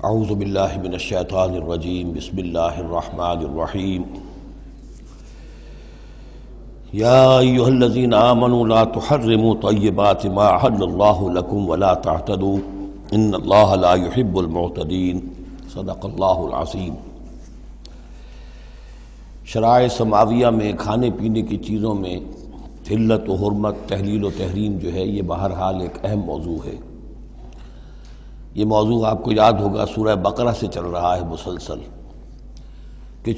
اعوذ باللہ من الشیطان الرجیم بسم اللہ الرحمن الرحیم یا ایہا الذین آمنوا لا تحرموا طیبات ما احل اللہ لکم ولا تعتدوا ان اللہ لا يحب المعتدین صدق اللہ العظیم۔ شرائع سماویہ میں کھانے پینے کی چیزوں میں حلت و حرمت، تحلیل و تحریم جو ہے یہ بہرحال ایک اہم موضوع ہے۔ یہ موضوع آپ کو یاد ہوگا سورہ بقرہ سے چل رہا ہے مسلسل، کہ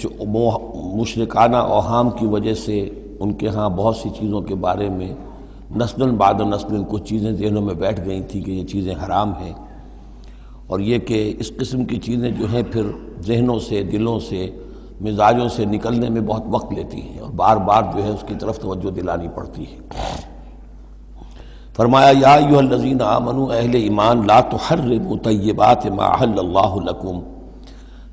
مشرکانہ اوہام کی وجہ سے ان کے ہاں بہت سی چیزوں کے بارے میں نسل بعد نسل کچھ چیزیں ذہنوں میں بیٹھ گئی تھیں کہ یہ چیزیں حرام ہیں، اور یہ کہ اس قسم کی چیزیں جو ہیں پھر ذہنوں سے، دلوں سے، مزاجوں سے نکلنے میں بہت وقت لیتی ہیں اور بار بار جو ہے اس کی طرف توجہ دلانی پڑتی ہے۔ فرمایا یا ایھا الذین آمنوا، اہل ایمان، لا تحرموا طیبات ما احل اللہ لکم،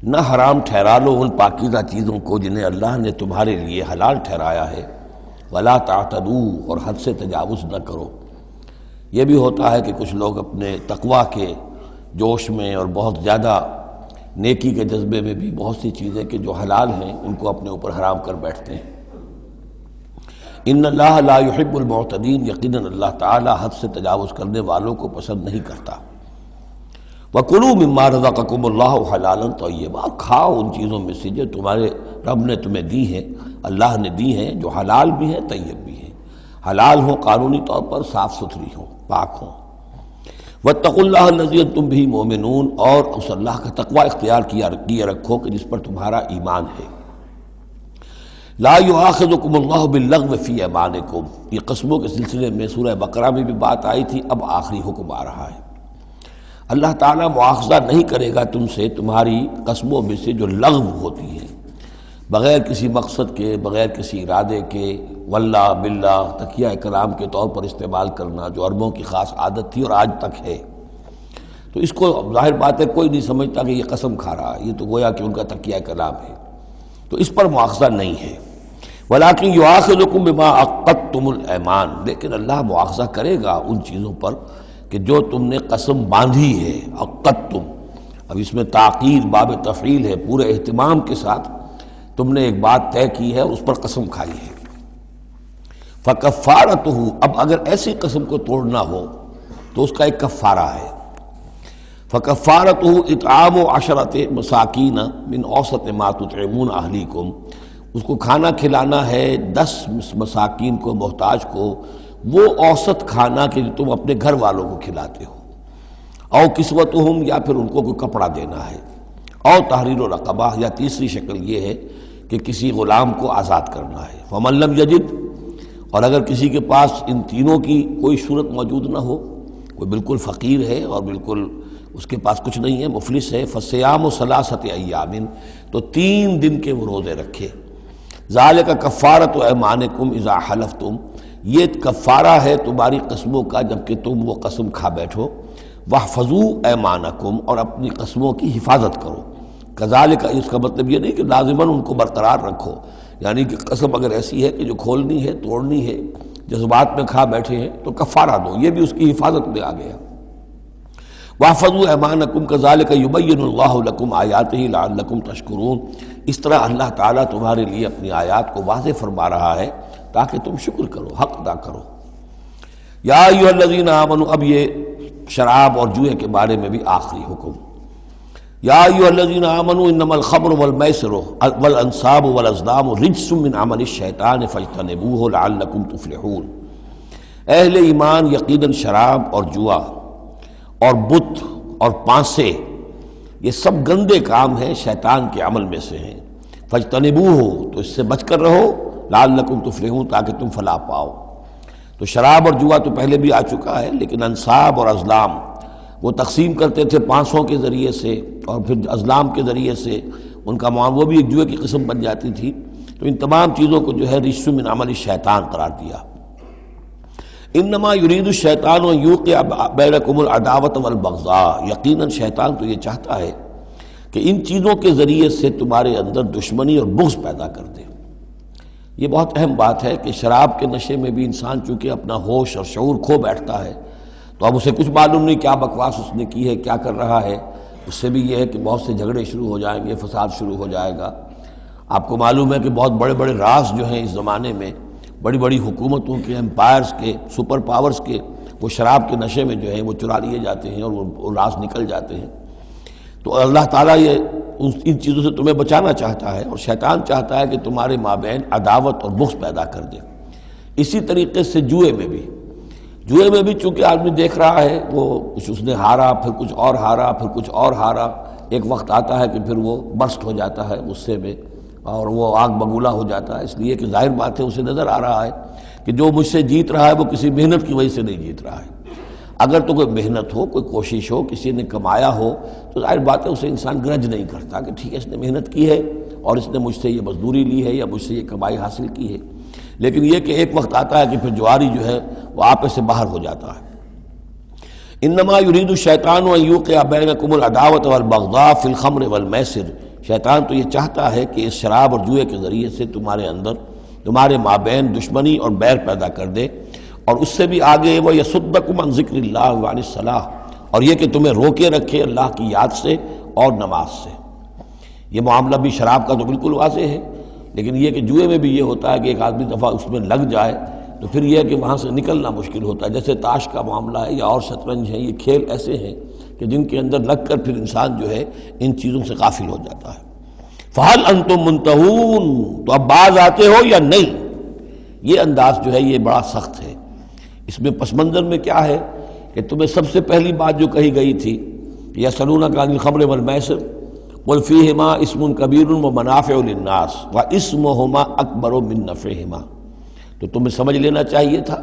نہ حرام ٹھہرا لو ان پاکیزہ چیزوں کو جنہیں اللہ نے تمہارے لیے حلال ٹھہرایا ہے، ولا تعتدوا، اور حد سے تجاوز نہ کرو۔ یہ بھی ہوتا ہے کہ کچھ لوگ اپنے تقویٰ کے جوش میں اور بہت زیادہ نیکی کے جذبے میں بھی بہت سی چیزیں کہ جو حلال ہیں ان کو اپنے اوپر حرام کر بیٹھتے ہیں۔ ان اللہ لا يحب المعتدین، یقیناً اللہ تعالی حد سے تجاوز کرنے والوں کو پسند نہیں کرتا۔ وَكُلُوا مِمَّا رَزَقَكُمُ اللَّهُ حَلَالًا طَيِّبًا، کھاؤ ان چیزوں میں سے جو تمہارے رب نے تمہیں دی ہیں، اللہ نے دی ہیں، جو حلال بھی ہیں طیب بھی ہیں، حلال ہوں قانونی طور پر، صاف ستھری ہوں، پاک ہوں۔ وَاتَّقُوا اللَّهَ الَّذِي أَنتُم بِهِ مُؤْمِنُونَ، اور اس اللہ کا تقوی اختیار کیے رکھو کہ جس پر تمہارا ایمان ہے۔ لا یؤاخذکم اللہ باللغو فی ایمانکم، یہ قسموں کے سلسلے میں سورہ بقرہ میں بھی بات آئی تھی، اب آخری حکم آ رہا ہے۔ اللہ تعالیٰ مؤاخذہ نہیں کرے گا تم سے تمہاری قسموں میں سے جو لغو ہوتی ہیں، بغیر کسی مقصد کے، بغیر کسی ارادے کے، واللہ باللہ تکیہ کلام کے طور پر استعمال کرنا، جو عربوں کی خاص عادت تھی اور آج تک ہے۔ تو اس کو ظاہر بات ہے کوئی نہیں سمجھتا کہ یہ قسم کھا رہا ہے، یہ تو گویا کہ ان کا تکیہ کلام ہے، تو اس پر مؤاخذہ نہیں ہے۔ وَلَٰكِن يُؤَاخِذُكُم بِمَا عَقَّدتُّمُ الْأَيْمَانَ، لیکن اللہ مؤاخذہ کرے گا ان چیزوں پر کہ جو تم نے قسم باندھی ہے، عقدتم، اب اس میں تاخیر باب تفعیل ہے، پورے اہتمام کے ساتھ تم نے ایک بات طے کی ہے اور اس پر قسم کھائی ہے۔ فَكَفَّارَتُهُ، اب اگر ایسی قسم کو توڑنا ہو تو اس کا ایک کفارہ ہے۔ فَكَفَّارَتُهُ إِطْعَامُ عَشَرَةِ مَسَاكِينَ مِنْ أَوْسَطِ مَا تُطْعِمُونَ أَهْلِيكُمْ، اس کو کھانا کھلانا ہے 10 مساکین کو، محتاج کو، وہ اوسط کھانا کہ جو تم اپنے گھر والوں کو کھلاتے ہو۔ او کسوتہم، یا پھر ان کو کوئی کپڑا دینا ہے۔ او تحریر رقبہ، یا تیسری شکل یہ ہے کہ کسی غلام کو آزاد کرنا ہے۔ فمن لم یجد، اور اگر کسی کے پاس ان تینوں کی کوئی صورت موجود نہ ہو، کوئی بالکل فقیر ہے اور بالکل اس کے پاس کچھ نہیں ہے، مفلس ہے، فصیام ثلاثۃ ایام، تو 3 دن کے وہ روزے رکھے۔ ذالک کفارۃ ایمانکم اذا حلفتم، یہ کفارہ ہے تمہاری قسموں کا جب کہ تم وہ قسم کھا بیٹھو۔ واحفظوا ایمانکم، اور اپنی قسموں کی حفاظت کرو۔ کذالک، اس کا مطلب یہ نہیں کہ لازماً ان کو برقرار رکھو، یعنی کہ قسم اگر ایسی ہے کہ جو کھولنی ہے، توڑنی ہے، جذبات میں کھا بیٹھے ہیں تو کفارہ دو، یہ بھی اس کی حفاظت میں آ گیا۔ واحفظوا ایمانکم کذالک یبین اللہ لکم آیاتہ لعلکم تشکرون، اس طرح اللہ تعالیٰ تمہارے لیے اپنی آیات کو واضح فرما رہا ہے تاکہ تم شکر کرو، حق ادا کرو۔ یا ایھا الذین آمنوا، اب یہ شراب اور جوئے کے بارے میں بھی آخری حکم۔ یا ایھا الذین آمنوا انما الخمر والمیسر والانصاب والازلام رجس من عمل الشیطان فاجتنبوہ لعلکم تفلحون، اہل ایمان، یقیناً شراب اور جوا اور بت اور پانسے یہ سب گندے کام ہیں، شیطان کے عمل میں سے ہیں۔ فاجتنبوہ، تو اس سے بچ کر رہو، لعلکم تفلحون، تاکہ تم فلاح پاؤ۔ تو شراب اور جوا تو پہلے بھی آ چکا ہے، لیکن انصاب اور ازلام وہ تقسیم کرتے تھے پانسوں کے ذریعے سے اور پھر ازلام کے ذریعے سے، ان کا وہ بھی ایک جوئے کی قسم بن جاتی تھی۔ تو ان تمام چیزوں کو جو ہے رجس من عمل الشیطان قرار دیا۔ انما یرید الشیطان ان یوقع بینکم العداوۃ والبغضاء، یقیناً شیطان تو یہ چاہتا ہے کہ ان چیزوں کے ذریعے سے تمہارے اندر دشمنی اور بغض پیدا کر دے۔ یہ بہت اہم بات ہے کہ شراب کے نشے میں بھی انسان چونکہ اپنا ہوش اور شعور کھو بیٹھتا ہے، تو اب اسے کچھ معلوم نہیں کیا بکواس اس نے کی ہے، کیا کر رہا ہے، اس سے بھی یہ ہے کہ بہت سے جھگڑے شروع ہو جائیں گے، فساد شروع ہو جائے گا۔ آپ کو معلوم ہے کہ بہت بڑے بڑے راز جو ہیں اس زمانے میں، بڑی بڑی حکومتوں کے، امپائرز کے، سپر پاورز کے، وہ شراب کے نشے میں جو ہے وہ چرا لیے جاتے ہیں اور وہ راز نکل جاتے ہیں۔ تو اللہ تعالیٰ یہ ان چیزوں سے تمہیں بچانا چاہتا ہے، اور شیطان چاہتا ہے کہ تمہارے مابین عداوت اور بغض پیدا کر دے۔ اسی طریقے سے جوئے میں بھی چونکہ آدمی دیکھ رہا ہے، وہ اس نے ہارا، پھر کچھ اور ہارا، پھر کچھ اور ہارا، ایک وقت آتا ہے کہ پھر وہ برسٹ ہو جاتا ہے غصے میں اور وہ آگ بگولا ہو جاتا ہے، اس لیے کہ ظاہر بات ہے اسے نظر آ رہا ہے کہ جو مجھ سے جیت رہا ہے وہ کسی محنت کی وجہ سے نہیں جیت رہا ہے۔ اگر تو کوئی محنت ہو، کوئی کوشش ہو، کسی نے کمایا ہو، تو ظاہر بات ہے اسے انسان گرج نہیں کرتا کہ ٹھیک ہے اس نے محنت کی ہے اور اس نے مجھ سے یہ مزدوری لی ہے یا مجھ سے یہ کمائی حاصل کی ہے۔ لیکن یہ کہ ایک وقت آتا ہے کہ پھر جواری جو ہے وہ آپے سے باہر ہو جاتا ہے۔ انما یرید الشیطان ان یوقع بینکم العداوۃ والبغضاء فی الخمر والمیسر، شیطان تو یہ چاہتا ہے کہ اس شراب اور جوئے کے ذریعے سے تمہارے اندر، تمہارے مابین دشمنی اور بیر پیدا کر دے، اور اس سے بھی آگے وہ یصدکم عن ذکر اللہ وعن الصلاۃ، اور یہ کہ تمہیں روکے رکھے اللہ کی یاد سے اور نماز سے۔ یہ معاملہ بھی شراب کا تو بالکل واضح ہے، لیکن یہ کہ جوئے میں بھی یہ ہوتا ہے کہ ایک آدمی دفعہ اس میں لگ جائے تو پھر یہ ہے کہ وہاں سے نکلنا مشکل ہوتا ہے، جیسے تاش کا معاملہ ہے یا اور شطرنج ہے، یہ کھیل ایسے ہیں کہ جن کے اندر لگ کر پھر انسان جو ہے ان چیزوں سے غافل ہو جاتا ہے۔ فَهَلْ أَنْتُمْ مُنْتَهُونَ، تو اب باز آتے ہو یا نہیں؟ یہ انداز جو ہے یہ بڑا سخت ہے۔ اس میں پس منظر میں کیا ہے کہ تمہیں سب سے پہلی بات جو کہی گئی تھی، یسألونک عن الخمر والمیسر قل فیہما اسم کبیر ومنافع للناس واسمہما اکبر من نفعہما، تو تمہیں سمجھ لینا چاہیے تھا،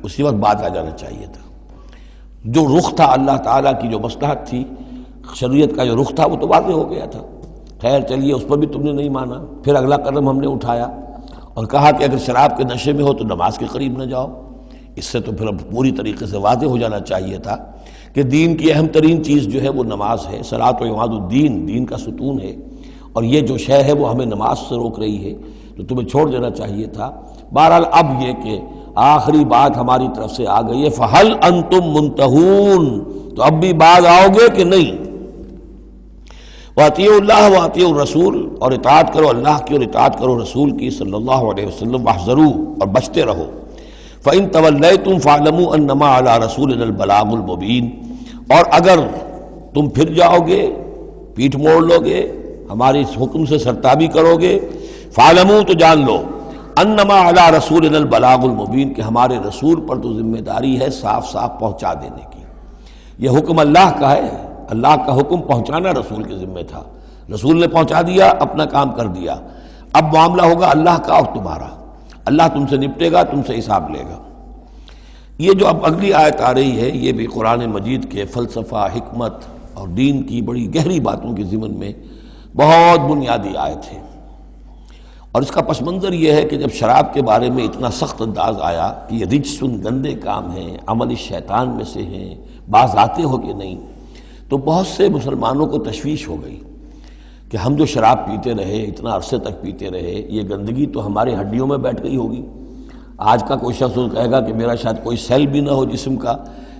اسی وقت بات آ جانا چاہیے تھا۔ جو رخ تھا اللہ تعالیٰ کی جو مصلحت تھی، شریعت کا جو رخ تھا وہ تو واضح ہو گیا تھا۔ خیر چلیے اس پر بھی تم نے نہیں مانا، پھر اگلا قدم ہم نے اٹھایا اور کہا کہ اگر شراب کے نشے میں ہو تو نماز کے قریب نہ جاؤ۔ اس سے تو پھر اب پوری طریقے سے واضح ہو جانا چاہیے تھا کہ دین کی اہم ترین چیز جو ہے وہ نماز ہے، صلاۃ و عماد الدین، دین کا ستون ہے، اور یہ جو شے ہے وہ ہمیں نماز سے روک رہی ہے، تو تمہیں چھوڑ دینا چاہیے تھا۔ بہرحال اب یہ کہ آخری بات ہماری طرف سے آ گئی ہے، فَهَلْ أَنْتُمْ مُنْتَهُونَ، تو اب بھی باز آؤ گے کہ نہیں؟ وَأَطِیعُوا اللَّهَ وَأَطِیعُوا الرَّسُولَ، اور اطاعت کرو اللہ کی اور اطاعت کرو رسول کی صلی اللہ علیہ وسلم، وَاحْذَرُوا، اور بچتے رہو۔ فَإِن تَوَلَّيْتُمْ فَاعْلَمُوا أَنَّمَا عَلَىٰ رَسُولِنَا الْبَلَاغُ الْمُبِينُ، اور اگر تم پھر جاؤ گے، پیٹھ موڑ لو گے، ہمارے اس حکم سے سرتابی کرو گے، فَاعْلَمُوا، تو جان لو، انما علی رسولنا البلاغ المبین، کہ ہمارے رسول پر تو ذمہ داری ہے صاف صاف پہنچا دینے کی۔ یہ حکم اللہ کا ہے، اللہ کا حکم پہنچانا رسول کے ذمہ تھا، رسول نے پہنچا دیا، اپنا کام کر دیا۔ اب معاملہ ہوگا اللہ کا اور تمہارا، اللہ تم سے نپٹے گا، تم سے حساب لے گا۔ یہ جو اب اگلی آیت آ رہی ہے، یہ بھی قرآن مجید کے فلسفہ، حکمت اور دین کی بڑی گہری باتوں کے ضمن میں بہت بنیادی آیت ہے، اور اس کا پس منظر یہ ہے کہ جب شراب کے بارے میں اتنا سخت انداز آیا کہ یہ رجسن، گندے کام ہیں، عمل شیطان میں سے ہیں، باز آتے ہو کہ نہیں، تو بہت سے مسلمانوں کو تشویش ہو گئی کہ ہم جو شراب پیتے رہے، اتنا عرصے تک پیتے رہے، یہ گندگی تو ہماری ہڈیوں میں بیٹھ گئی ہوگی۔ آج کا کوئی شخص کہے گا کہ میرا شاید کوئی سیل بھی نہ ہو جسم کا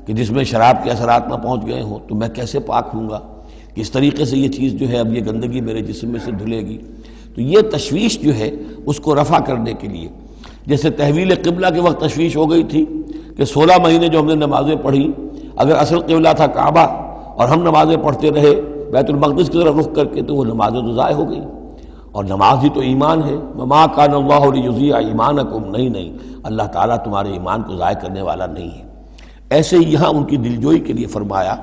کہ جس میں شراب کے اثرات نہ پہنچ گئے ہوں، تو میں کیسے پاک ہوں گا؟ کس طریقے سے یہ چیز جو ہے اب یہ گندگی میرے جسم میں سے دھلے گی؟ تو یہ تشویش جو ہے اس کو رفع کرنے کے لیے، جیسے تحویل قبلہ کے وقت تشویش ہو گئی تھی کہ 16 مہینے جو ہم نے نمازیں پڑھی، اگر اصل قبلہ تھا کعبہ اور ہم نمازیں پڑھتے رہے بیت المقدس کی طرف رخ کر کے، تو وہ نمازیں تو ضائع ہو گئیں، اور نماز ہی تو ایمان ہے۔ وما کان اللہ لیضیع ایمانکم، نہیں اللہ تعالیٰ تمہارے ایمان کو ضائع کرنے والا نہیں ہے۔ ایسے ہی یہاں ان کی دلجوئی کے لیے فرمایا،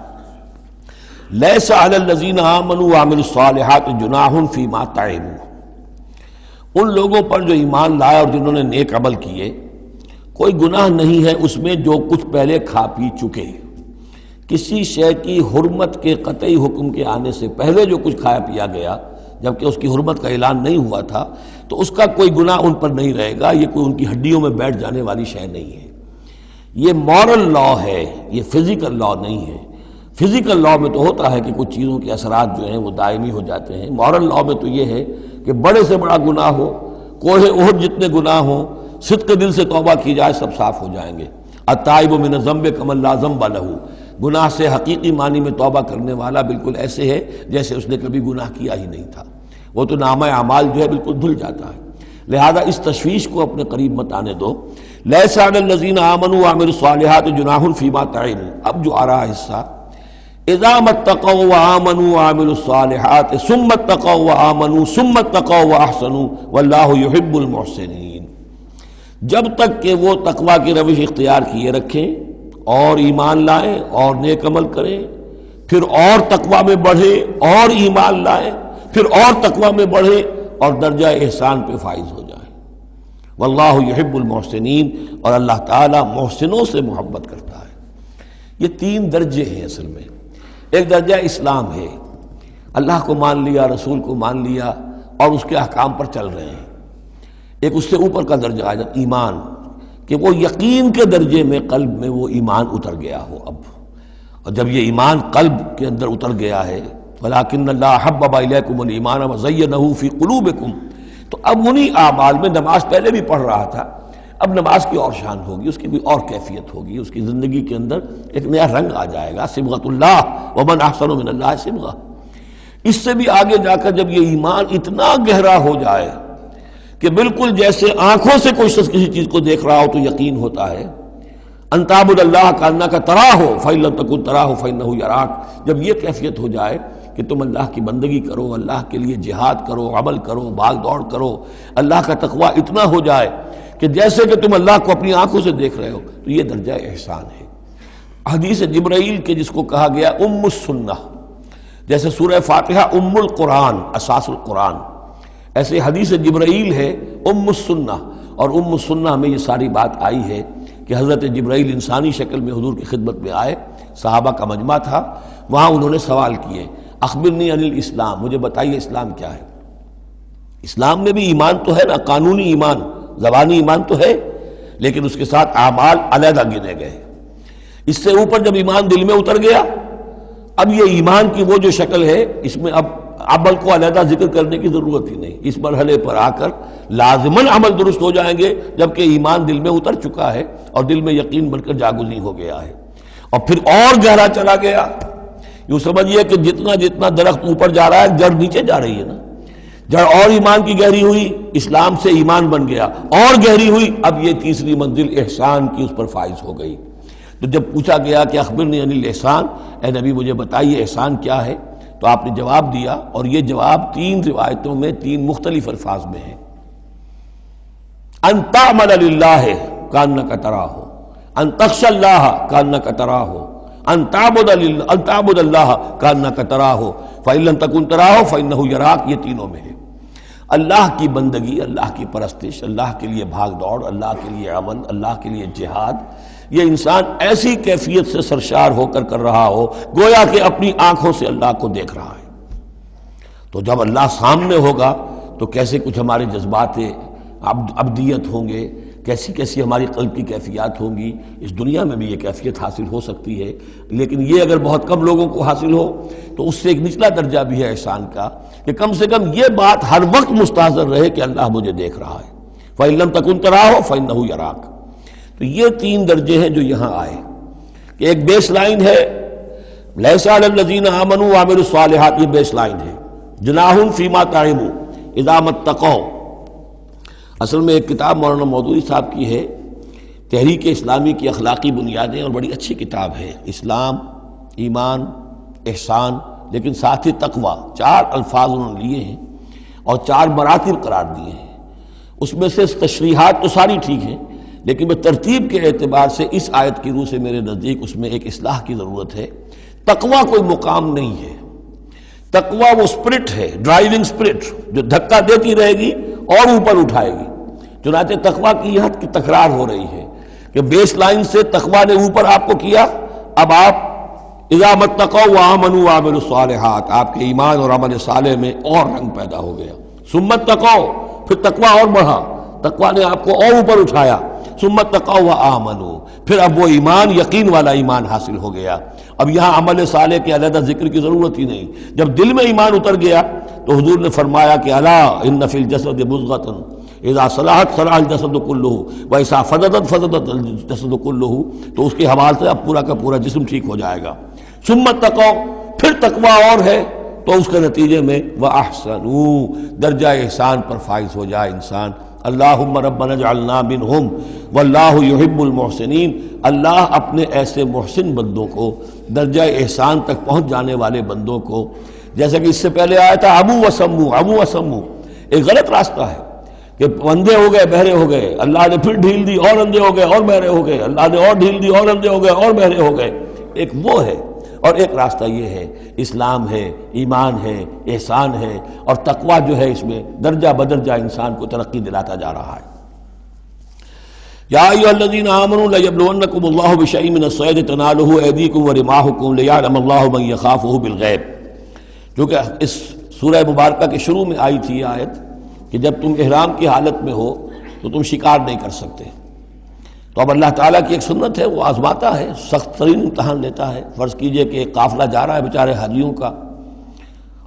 لیس علی الذین آمنوا وعملوا الصالحات جناح فیما طعموا، ان لوگوں پر جو ایمان لائے اور جنہوں نے نیک عمل کیے، کوئی گناہ نہیں ہے اس میں جو کچھ پہلے کھا پی چکے۔ کسی شے کی حرمت کے قطعی حکم کے آنے سے پہلے جو کچھ کھایا پیا گیا، جبکہ اس کی حرمت کا اعلان نہیں ہوا تھا، تو اس کا کوئی گناہ ان پر نہیں رہے گا، یہ کوئی ان کی ہڈیوں میں بیٹھ جانے والی شے نہیں ہے۔ یہ مورل لا ہے، یہ فزیکل لا نہیں ہے۔ فزیکل لا میں تو ہوتا ہے کہ کچھ چیزوں کے اثرات جو ہیں وہ دائمی ہو جاتے ہیں، مورل لا میں تو یہ ہے کہ بڑے سے بڑا گناہ ہو، کوہ احد جتنے گناہ ہوں، صدق دل سے توبہ کی جائے، سب صاف ہو جائیں گے۔ التائب من الذنب کمن لا ذنب لہ، گناہ سے حقیقی معنی میں توبہ کرنے والا بالکل ایسے ہے جیسے اس نے کبھی گناہ کیا ہی نہیں تھا، وہ تو نامہ اعمال جو ہے بالکل دھل جاتا ہے۔ لہذا اس تشویش کو اپنے قریب مت آنے دو۔ لیس علی الذین آمنوا وعملوا الصالحات جناح فیما طعموا، اب جو آ رہا حصہ، اذا اتقوا وآمنوا وعملوا الصالحات ثم اتقوا وآمنوا ثم اتقوا واحسنوا واللہ یحب المحسنین، جب تک کہ وہ تقوی کی روش اختیار کیے رکھیں اور ایمان لائیں اور نیک عمل کریں، پھر اور تقوی میں بڑھیں اور ایمان لائیں، پھر اور تقوی میں بڑھیں اور درجہ احسان پہ فائز ہو جائیں۔ واللہ یحب المحسنین، اور اللہ تعالیٰ محسنوں سے محبت کرتا ہے۔ یہ تین درجے ہیں اصل میں۔ ایک درجہ اسلام ہے، اللہ کو مان لیا، رسول کو مان لیا اور اس کے احکام پر چل رہے ہیں۔ ایک اس سے اوپر کا درجہ آ جاتا ایمان، کہ وہ یقین کے درجے میں قلب میں وہ ایمان اتر گیا ہو اب، اور جب یہ ایمان قلب کے اندر اتر گیا ہے، وَلَٰكِنَّ اللَّهَ حَبَّبَ إِلَيْكُمُ الْإِيمَانَ وَزَيَّنَهُ فِي قُلُوبِكُمْ، تو اب انہی اعمال میں، نماز پہلے بھی پڑھ رہا تھا، اب نماز کی اور شان ہوگی، اس کی بھی اور کیفیت ہوگی، اس کی زندگی کے اندر ایک نیا رنگ آ جائے گا۔ صبغۃ اللہ ومن احسن من اللہ صبغہ۔ اس سے بھی آگے جا کر جب یہ ایمان اتنا گہرا ہو جائے کہ بالکل جیسے آنکھوں سے کوئی شخص کسی چیز کو دیکھ رہا ہو تو یقین ہوتا ہے، ان تعبد اللہ کانک تراہ فإن لم تکن تراہ فإنہ یراک، جب یہ کیفیت ہو جائے کہ تم اللہ کی بندگی کرو، اللہ کے لیے جہاد کرو، عمل کرو، بھاگ دوڑ کرو، اللہ کا تقویٰ اتنا ہو جائے کہ جیسے کہ تم اللہ کو اپنی آنکھوں سے دیکھ رہے ہو، تو یہ درجہ احسان ہے۔ حدیث جبرائیل کے جس کو کہا گیا ام السنہ، جیسے سورہ فاتحہ ام القرآن، اساس القرآن، ایسے حدیث جبرائیل ہے ام السنہ، اور ام السنہ میں یہ ساری بات آئی ہے کہ حضرت جبرائیل انسانی شکل میں حضور کی خدمت میں آئے، صحابہ کا مجمع تھا، وہاں انہوں نے سوال کیے، اخبرنی عن الاسلام، مجھے بتائیے اسلام کیا ہے۔ اسلام میں بھی ایمان تو ہے نا، قانونی ایمان، زبانی ایمان تو ہے، لیکن اس کے ساتھ اعمال علیحدہ گنے گئے۔ اس سے اوپر جب ایمان دل میں اتر گیا، اب یہ ایمان کی وہ جو شکل ہے، اس میں اب عمل کو علیحدہ ذکر کرنے کی ضرورت ہی نہیں۔ اس مرحلے پر آ کر لازماً عمل درست ہو جائیں گے جبکہ ایمان دل میں اتر چکا ہے اور دل میں یقین بن کر جاگزی ہو گیا ہے، اور پھر اور گہرا چلا گیا۔ یوں سمجھیے کہ جتنا جتنا درخت اوپر جا رہا ہے، جڑ نیچے جا رہی ہے نا، جڑ اور ایمان کی گہری ہوئی، اسلام سے ایمان بن گیا، اور گہری ہوئی، اب یہ تیسری منزل احسان کی اس پر فائز ہو گئی۔ تو جب پوچھا گیا کہ اخبرنی عن الاحسان، اے نبی مجھے بتائیے احسان کیا ہے، تو آپ نے جواب دیا، اور یہ جواب تین روایتوں میں تین مختلف الفاظ میں ہے۔ ان تعمل للہ کانک تراہ، ان تخشى اللہ کانک تراہ، ان تعبد اللہ کانک تراہ فإن لم تکن تراہ فإنہ یراک، یہ تینوں میں ہے۔ اللہ کی بندگی، اللہ کی پرستش، اللہ کے لیے بھاگ دوڑ، اللہ کے لیے عمل، اللہ کے لیے جہاد، یہ انسان ایسی کیفیت سے سرشار ہو کر رہا ہو گویا کہ اپنی آنکھوں سے اللہ کو دیکھ رہا ہے۔ تو جب اللہ سامنے ہوگا تو کیسے کچھ ہمارے جذبات عبدیت ہوں گے، کیسی کیسی ہماری قلب کی کیفیات ہوں گی۔ اس دنیا میں بھی یہ کیفیت حاصل ہو سکتی ہے، لیکن یہ اگر بہت کم لوگوں کو حاصل ہو تو اس سے ایک نچلا درجہ بھی ہے احسان کا، کہ کم سے کم یہ بات ہر وقت مستحضر رہے کہ اللہ مجھے دیکھ رہا ہے۔ فَإِن لَمْ تَكُنْ تَرَاهُ فَإِنَّهُ يَرَاكَ۔ تو یہ تین درجے ہیں جو یہاں آئے، کہ ایک بیس لائن ہے لیس علی الذین آمنوا وعملوا الصالحات، یہ بیس لائن ہے، جناح فیما طعموا اذا ما اتقوا۔ اصل میں ایک کتاب مولانا مودودی صاحب کی ہے، تحریک اسلامی کی اخلاقی بنیادیں، اور بڑی اچھی کتاب ہے، اسلام، ایمان، احسان، لیکن ساتھ ہی تقوی، چار الفاظ انہوں نے لیے ہیں اور چار مراتب قرار دیے ہیں۔ اس میں سے تشریحات تو ساری ٹھیک ہیں، لیکن میں ترتیب کے اعتبار سے اس آیت کی روح سے میرے نزدیک اس میں ایک اصلاح کی ضرورت ہے۔ تقوی کوئی مقام نہیں ہے، تقوی وہ اسپرٹ ہے، ڈرائیونگ اسپرٹ، جو دھکا دیتی رہے گی اور اوپر اٹھائے گی۔ چنانچہ تقوی کی یہاں کی تکرار ہو رہی ہے کہ بیس لائن سے تقوی نے اوپر آپ کو کیا، اب آپ اذا ما اتقوا وآمنوا وعملوا الصالحات، آپ کے ایمان اور عمل صالح میں اور رنگ پیدا ہو گیا۔ ثم اتقوا، پھر تقوی اور بڑھا، تقوی نے آپ کو اور اوپر اٹھایا۔ ثم اتقوا وآمنوا، پھر اب وہ ایمان، یقین والا ایمان حاصل ہو گیا۔ اب یہاں عمل صالح کے علیحدہ ذکر کی ضرورت ہی نہیں، جب دل میں ایمان اتر گیا تو حضور نے فرمایا کہ الا ان فی الجسد مضغۃ اذا صلحت صلح الجسد كلہ واذا فسدت فسد الجسد کلہ، تو اس کے حوالے سے اب پورا کا پورا جسم ٹھیک ہو جائے گا۔ ثم اتقوا، پھر تقویٰ اور ہے تو اس کے نتیجے میں وَأَحْسَنُوا، درجہ احسان پر فائز ہو جائے انسان۔ اللہم ربنا اجعلنا منہم واللہ یحب المحسنین، اللہ اپنے ایسے محسن بندوں کو، درجہ احسان تک پہنچ جانے والے بندوں کو، جیسا کہ اس سے پہلے آیا تھا عمو وسمو، ایک غلط راستہ ہے کہ اندھے ہو گئے بہرے ہو گئے، اللہ نے پھر ڈھیل دی اور اندھے ہو گئے اور بہرے ہو گئے، اللہ نے اور ڈھیل دی اور اندھے ہو گئے اور بہرے ہو گئے، ایک وہ ہے، اور ایک راستہ یہ ہے، اسلام ہے، ایمان ہے، احسان ہے، اور تقویٰ جو ہے اس میں درجہ بدرجہ انسان کو ترقی دلاتا جا رہا ہے۔ یا ایھا الذین آمنوا لیبلونکم اللہ بشیء من الصید تنالہ ایدیکم ورماحکم لیعلم اللہ من یخافہ بالغیب، جو کہ اس سورہ مبارکہ کے شروع میں آئی تھی یہ آیت کہ جب تم احرام کی حالت میں ہو تو تم شکار نہیں کر سکتے۔ تو اب اللہ تعالیٰ کی ایک سنت ہے، وہ آزماتا ہے، سخت ترین امتحان لیتا ہے۔ فرض کیجئے کہ ایک قافلہ جا رہا ہے بیچارے حاجیوں کا،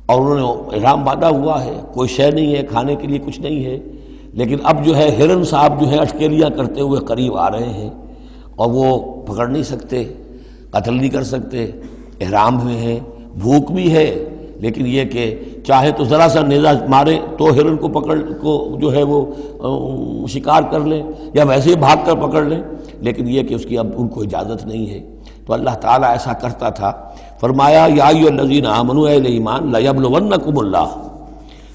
اور انہوں نے احرام باندھا ہوا ہے، کوئی شے نہیں ہے، کھانے کے لیے کچھ نہیں ہے، لیکن اب جو ہے ہرن صاحب جو ہے اٹکیلیاں کرتے ہوئے قریب آ رہے ہیں، اور وہ پکڑ نہیں سکتے، قتل نہیں کر سکتے، احرام میں ہیں، بھوک بھی ہے، لیکن یہ کہ چاہے تو ذرا سا نیزہ مارے تو ہرن کو پکڑ کو جو ہے وہ شکار کر لیں، یا ویسے ہی بھاگ کر پکڑ لیں، لیکن یہ کہ اس کی اب ان کو اجازت نہیں ہے۔ تو اللہ تعالیٰ ایسا کرتا تھا، فرمایا یا ایھا الذین آمنوا، اہل ایمان، لیبلونکم اللہ،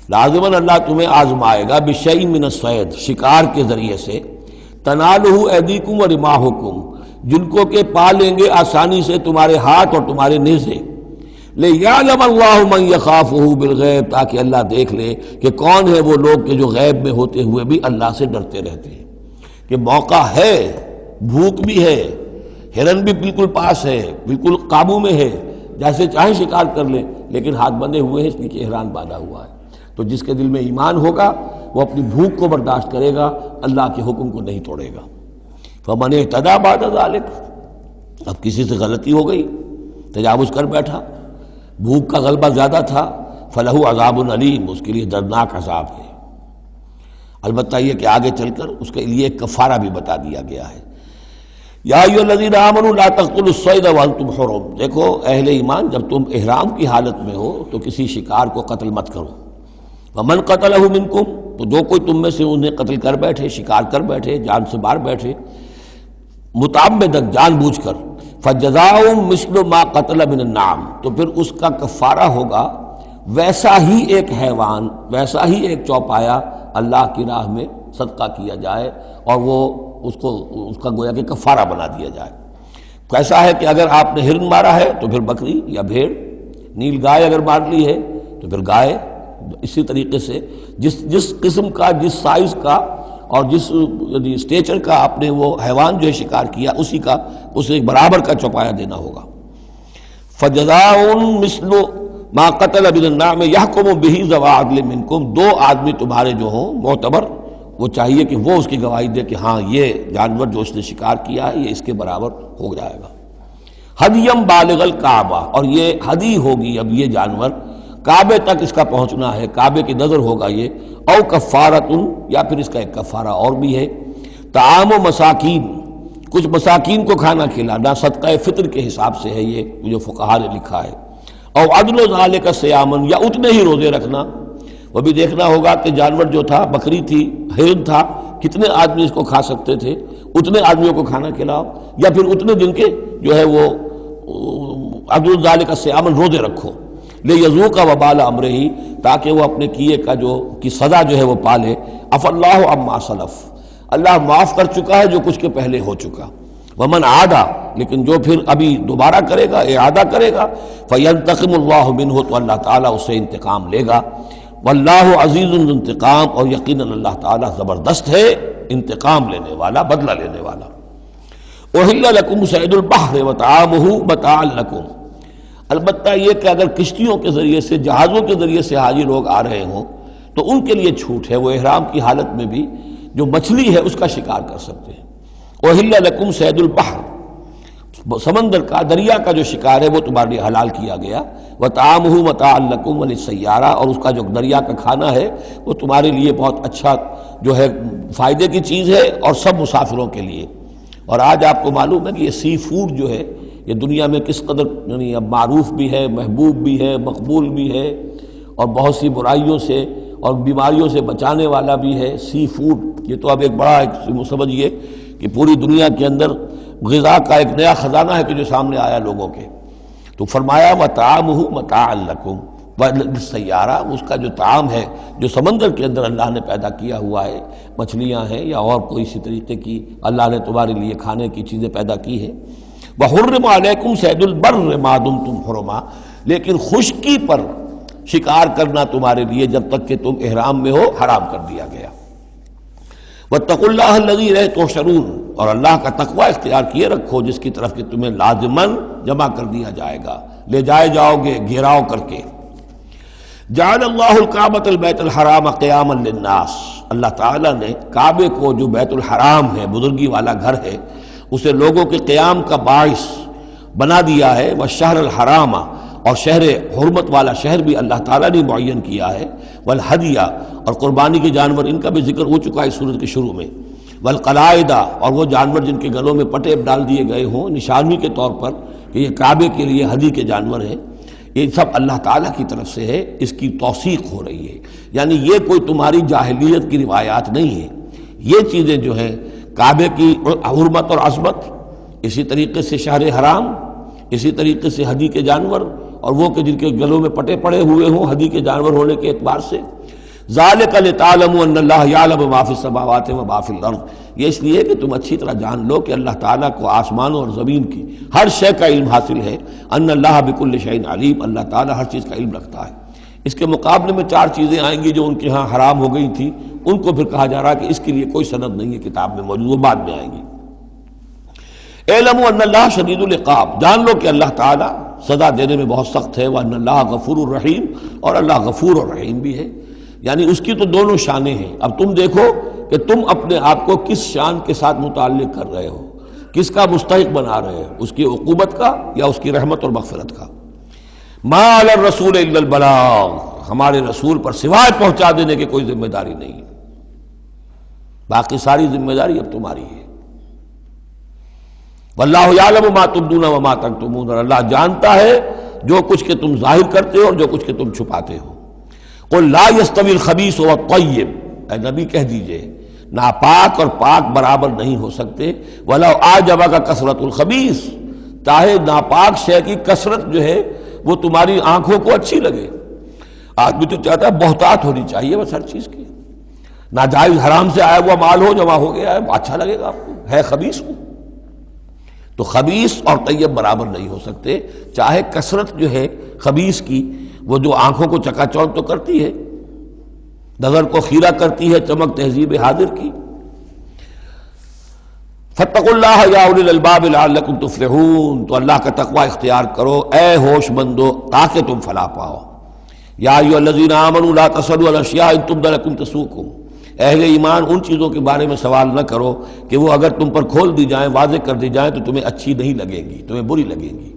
لازماً اللہ تمہیں آزمائے گا، بشیء من الصید، شکار کے ذریعے سے، تنالہ ایدیکم ورماحکم، جن کو کہ پا لیں گے آسانی سے تمہارے ہاتھ اور تمہارے نیزے، لیعلم اللہ من یخافہ بالغیب، تاکہ اللہ دیکھ لے کہ کون ہے وہ لوگ کہ جو غیب میں ہوتے ہوئے بھی اللہ سے ڈرتے رہتے ہیں، کہ موقع ہے، بھوک بھی ہے، ہرن بھی بالکل پاس ہے، بالکل قابو میں ہے، جیسے چاہے شکار کر لے، لیکن ہاتھ بندھے ہوئے ہیں، اس لیے کہ احرام باندھا ہوا ہے۔ تو جس کے دل میں ایمان ہوگا وہ اپنی بھوک کو برداشت کرے گا، اللہ کے حکم کو نہیں توڑے گا۔ فمن اہتدی بعد ذلک، اب کسی سے غلطی ہو گئی، تجاوز کر بیٹھا، بھوک کا غلبہ زیادہ تھا، فلہ عذاب علیم، اس کے لیے دردناک عذاب ہے۔ البتہ یہ کہ آگے چل کر اس کے لیے ایک کفارہ بھی بتا دیا گیا ہے۔ یا ایھا الذین آمنوا لا تقتلوا الصید وانتم حرم، دیکھو اہل ایمان، جب تم احرام کی حالت میں ہو تو کسی شکار کو قتل مت کرو۔ ومن قتلہ منکم، تو جو کوئی تم میں سے انہیں قتل کر بیٹھے، شکار کر بیٹھے، جان سے مار بیٹھے، متعمدن، جان بوجھ کر، فجزاء مثل ما قتل من النعم، تو پھر اس کا کفارہ ہوگا ویسا ہی ایک حیوان، ویسا ہی ایک چوپایا اللہ کی راہ میں صدقہ کیا جائے، اور وہ اس کا گویا کہ کفارہ بنا دیا جائے۔ کیسا ہے کہ اگر آپ نے ہرن مارا ہے تو پھر بکری یا بھیڑ، نیل گائے اگر مار لی ہے تو پھر گائے، اسی طریقے سے جس قسم کا، جس سائز کا اور جس اسٹیچر کا آپ نے وہ حیوان جو ہے شکار کیا، اسی کا اسے برابر کا چوپایا دینا ہوگا۔ فجزاء مثل ما قتل من النعم یحکم بہ ذوی عدل منکم، دو آدمی تمہارے جو ہوں معتبر، وہ چاہیے کہ وہ اس کی گواہی دے کہ ہاں یہ جانور جو اس نے شکار کیا ہے یہ اس کے برابر ہو جائے گا۔ ہدیم بالغ الکعبہ، اور یہ ہدی ہوگی اب یہ جانور، کعبے تک اس کا پہنچنا ہے، کعبے کی نظر ہوگا یہ، او کفارۃ، یا پھر اس کا ایک کفارہ اور بھی ہے، طعام و مساکین، کچھ مساکین کو کھانا کھلانا، صدقہ فطر کے حساب سے ہے یہ جو فقہا نے لکھا ہے، او عدل ذالک صیامن، یا اتنے ہی روزے رکھنا۔ وہ بھی دیکھنا ہوگا کہ جانور جو تھا، بکری تھی، ہرن تھا، کتنے آدمی اس کو کھا سکتے تھے، اتنے آدمیوں کو کھانا کھلاؤ، یا پھر اتنے دن کے جو ہے وہ عدل ذالک صیامن روزے رکھو، لیذوق وبال امرہ، تاکہ وہ اپنے کیے کا کی سزا جو ہے وہ پالے۔ عفا اللہ عما سلف، اللہ معاف کر چکا ہے جو کچھ کے پہلے ہو چکا۔ ومن عادا، لیکن جو پھر ابھی دوبارہ کرے گا، اعادہ کرے گا، فینتقم اللہ منہ، تو اللہ تعالیٰ اس سے انتقام لے گا۔ واللہ عزیز الانتقام، اور یقیناً اللہ تعالیٰ زبردست ہے، انتقام لینے والا، بدلہ لینے والا۔ احل لکم صید البحر وطعامہ متاعا لکم، البتہ یہ کہ اگر کشتیوں کے ذریعے سے، جہازوں کے ذریعے سے حاجی لوگ آ رہے ہوں تو ان کے لیے چھوٹ ہے، وہ احرام کی حالت میں بھی جو مچھلی ہے اس کا شکار کر سکتے ہیں۔ احل لکم صید البحر، سمندر کا، دریا کا جو شکار ہے وہ تمہارے لیے حلال کیا گیا، وطعامہ متاعا لکم وللسیارہ، اور اس کا جو دریا کا کھانا ہے وہ تمہارے لیے بہت اچھا جو ہے فائدے کی چیز ہے اور سب مسافروں کے لیے۔ اور آج آپ کو معلوم ہے کہ یہ سی فوڈ جو ہے یہ دنیا میں کس قدر یعنی اب معروف بھی ہے، محبوب بھی ہے، مقبول بھی ہے، اور بہت سی برائیوں سے اور بیماریوں سے بچانے والا بھی ہے۔ سی فوڈ یہ تو اب ایک بڑا سمجھیے کہ پوری دنیا کے اندر غذا کا ایک نیا خزانہ ہے کہ جو سامنے آیا لوگوں کے۔ تو فرمایا وَطَعَامُهُ مَتَاعًا لَكُمْ وَلِلسَّيَّارَةِ، اس کا جو طعام ہے جو سمندر کے اندر اللہ نے پیدا کیا ہوا ہے، مچھلیاں ہیں یا اور کوئی اسی طریقے کی اللہ نے تمہارے لیے کھانے کی چیزیں پیدا کی ہیں۔ وَحُرِّمَ عَلَيْكُمْ صَيْدُ الْبَرِّ مَا دُمْتُمْ حُرُمًا، لیکن خشکی پر شکار کرنا تمہارے لیے جب تک کہ تم احرام میں ہو حرام کر دیا گیا۔ وَاتَّقُوا اللَّهَ الَّذِي إِلَيْهِ تُحْشَرُونَ، اور اللہ کا تقوی اختیار کیے رکھو جس کی طرف کہ تمہیں لازماً جمع کر دیا جائے گا، لے جائے جاؤ گے گھیراؤ کر کے۔ جعل اللہ الکعبۃ البیت الحرام قیاما للناس، اللہ تعالیٰ نے کعبے کو جو بیت الحرام ہے، بزرگی والا گھر ہے، اسے لوگوں کے قیام کا باعث بنا دیا ہے۔ والشہر الحرام، اور شہر حرمت والا شہر بھی اللہ تعالیٰ نے معین کیا ہے۔ والہدیہ، اور قربانی کے جانور، ان کا بھی ذکر ہو چکا ہے اس سورت کے شروع میں۔ والقلائد، اور وہ جانور جن کے گلوں میں پٹے ڈال دیے گئے ہوں نشانی کے طور پر کہ یہ کعبے کے لیے ہدی کے جانور ہیں، یہ سب اللہ تعالیٰ کی طرف سے ہے، اس کی توثیق ہو رہی ہے۔ یعنی یہ کوئی تمہاری جاہلیت کی روایات نہیں ہے، یہ چیزیں جو ہیں کعبے کی حرمت اور عظمت، اسی طریقے سے شہر حرام، اسی طریقے سے ہدی کے جانور، اور وہ کہ جن کے گلوں میں پٹے پڑے ہوئے ہوں ہدی کے جانور ہونے کے اعتبار سے۔ ذالک لتعلموا ان اللہ یعلم ما فی السماوات و ما فی الارض، یہ اس لیے کہ تم اچھی طرح جان لو کہ اللہ تعالیٰ کو آسمانوں اور زمین کی ہر شے کا علم حاصل ہے۔ ان اللہ بکل شیء علیم، اللہ تعالیٰ ہر چیز کا علم رکھتا ہے۔ اس کے مقابلے میں 4 چیزیں آئیں گی جو ان کے ہاں حرام ہو گئی تھی، ان کو پھر کہا جا رہا کہ اس کے لیے کوئی سند نہیں ہے کتاب میں موجود، وہ بعد میں آئیں گی۔ اعلموا ان اللہ شدید العقاب، جان لو کہ اللہ تعالیٰ سزا دینے میں بہت سخت ہے۔ وان اللہ غفور الرحیم، اور اللہ غفور اور رحیم بھی ہے، یعنی اس کی تو دونوں شانیں ہیں۔ اب تم دیکھو کہ تم اپنے آپ کو کس شان کے ساتھ متعلق کر رہے ہو، کس کا مستحق بنا رہے ہو، اس کی عقوبت کا یا اس کی رحمت اور مغفرت کا۔ ما علی الرسول الا البلاغ، ہمارے رسول پر سوائے پہنچا دینے کی کوئی ذمہ داری نہیں، باقی ساری ذمہ داری اب تمہاری ہے۔ واللہ یعلم ما تبدون وما تکتمون، اور اللہ جانتا ہے جو کچھ کہ تم ظاہر کرتے ہو اور جو کچھ کہ تم چھپاتے ہو۔ قل لا يستوي الخبيث والطيب، اے نبی کہہ دیجئے ناپاک اور پاک برابر نہیں ہو سکتے۔ ولو اعجبك کثرت الخبیث، چاہے ناپاک شے کی کثرت جو ہے وہ تمہاری آنکھوں کو اچھی لگے۔ آدمی تو چاہتا ہے بہتات ہونی چاہیے بس ہر چیز کی، ناجائز حرام سے آیا ہوا مال ہو جمع ہو گیا ہے اچھا لگے گا آپ کو، ہے خبیث ہو۔ تو خبیث اور طیب برابر نہیں ہو سکتے، چاہے کثرت جو ہے خبیث کی وہ جو آنکھوں کو چکا چوندھ تو کرتی ہے، نظر کو خیرہ کرتی ہے، چمک تہذیب حاضر کی۔ فاتقوا اللہ یا اولی الالباب لعلکم تفلحون، تو اللہ کا تقوی اختیار کرو اے ہوش مندو تاکہ تم فلاح پاؤ۔ یا ایھا الذین آمنوا لا تسألوا عن اشیاء ان تبد لکم تسؤکم، اہل ایمان ان چیزوں کے بارے میں سوال نہ کرو کہ وہ اگر تم پر کھول دی جائیں، واضح کر دی جائیں تو تمہیں اچھی نہیں لگیں گی، تمہیں بری لگیں گی۔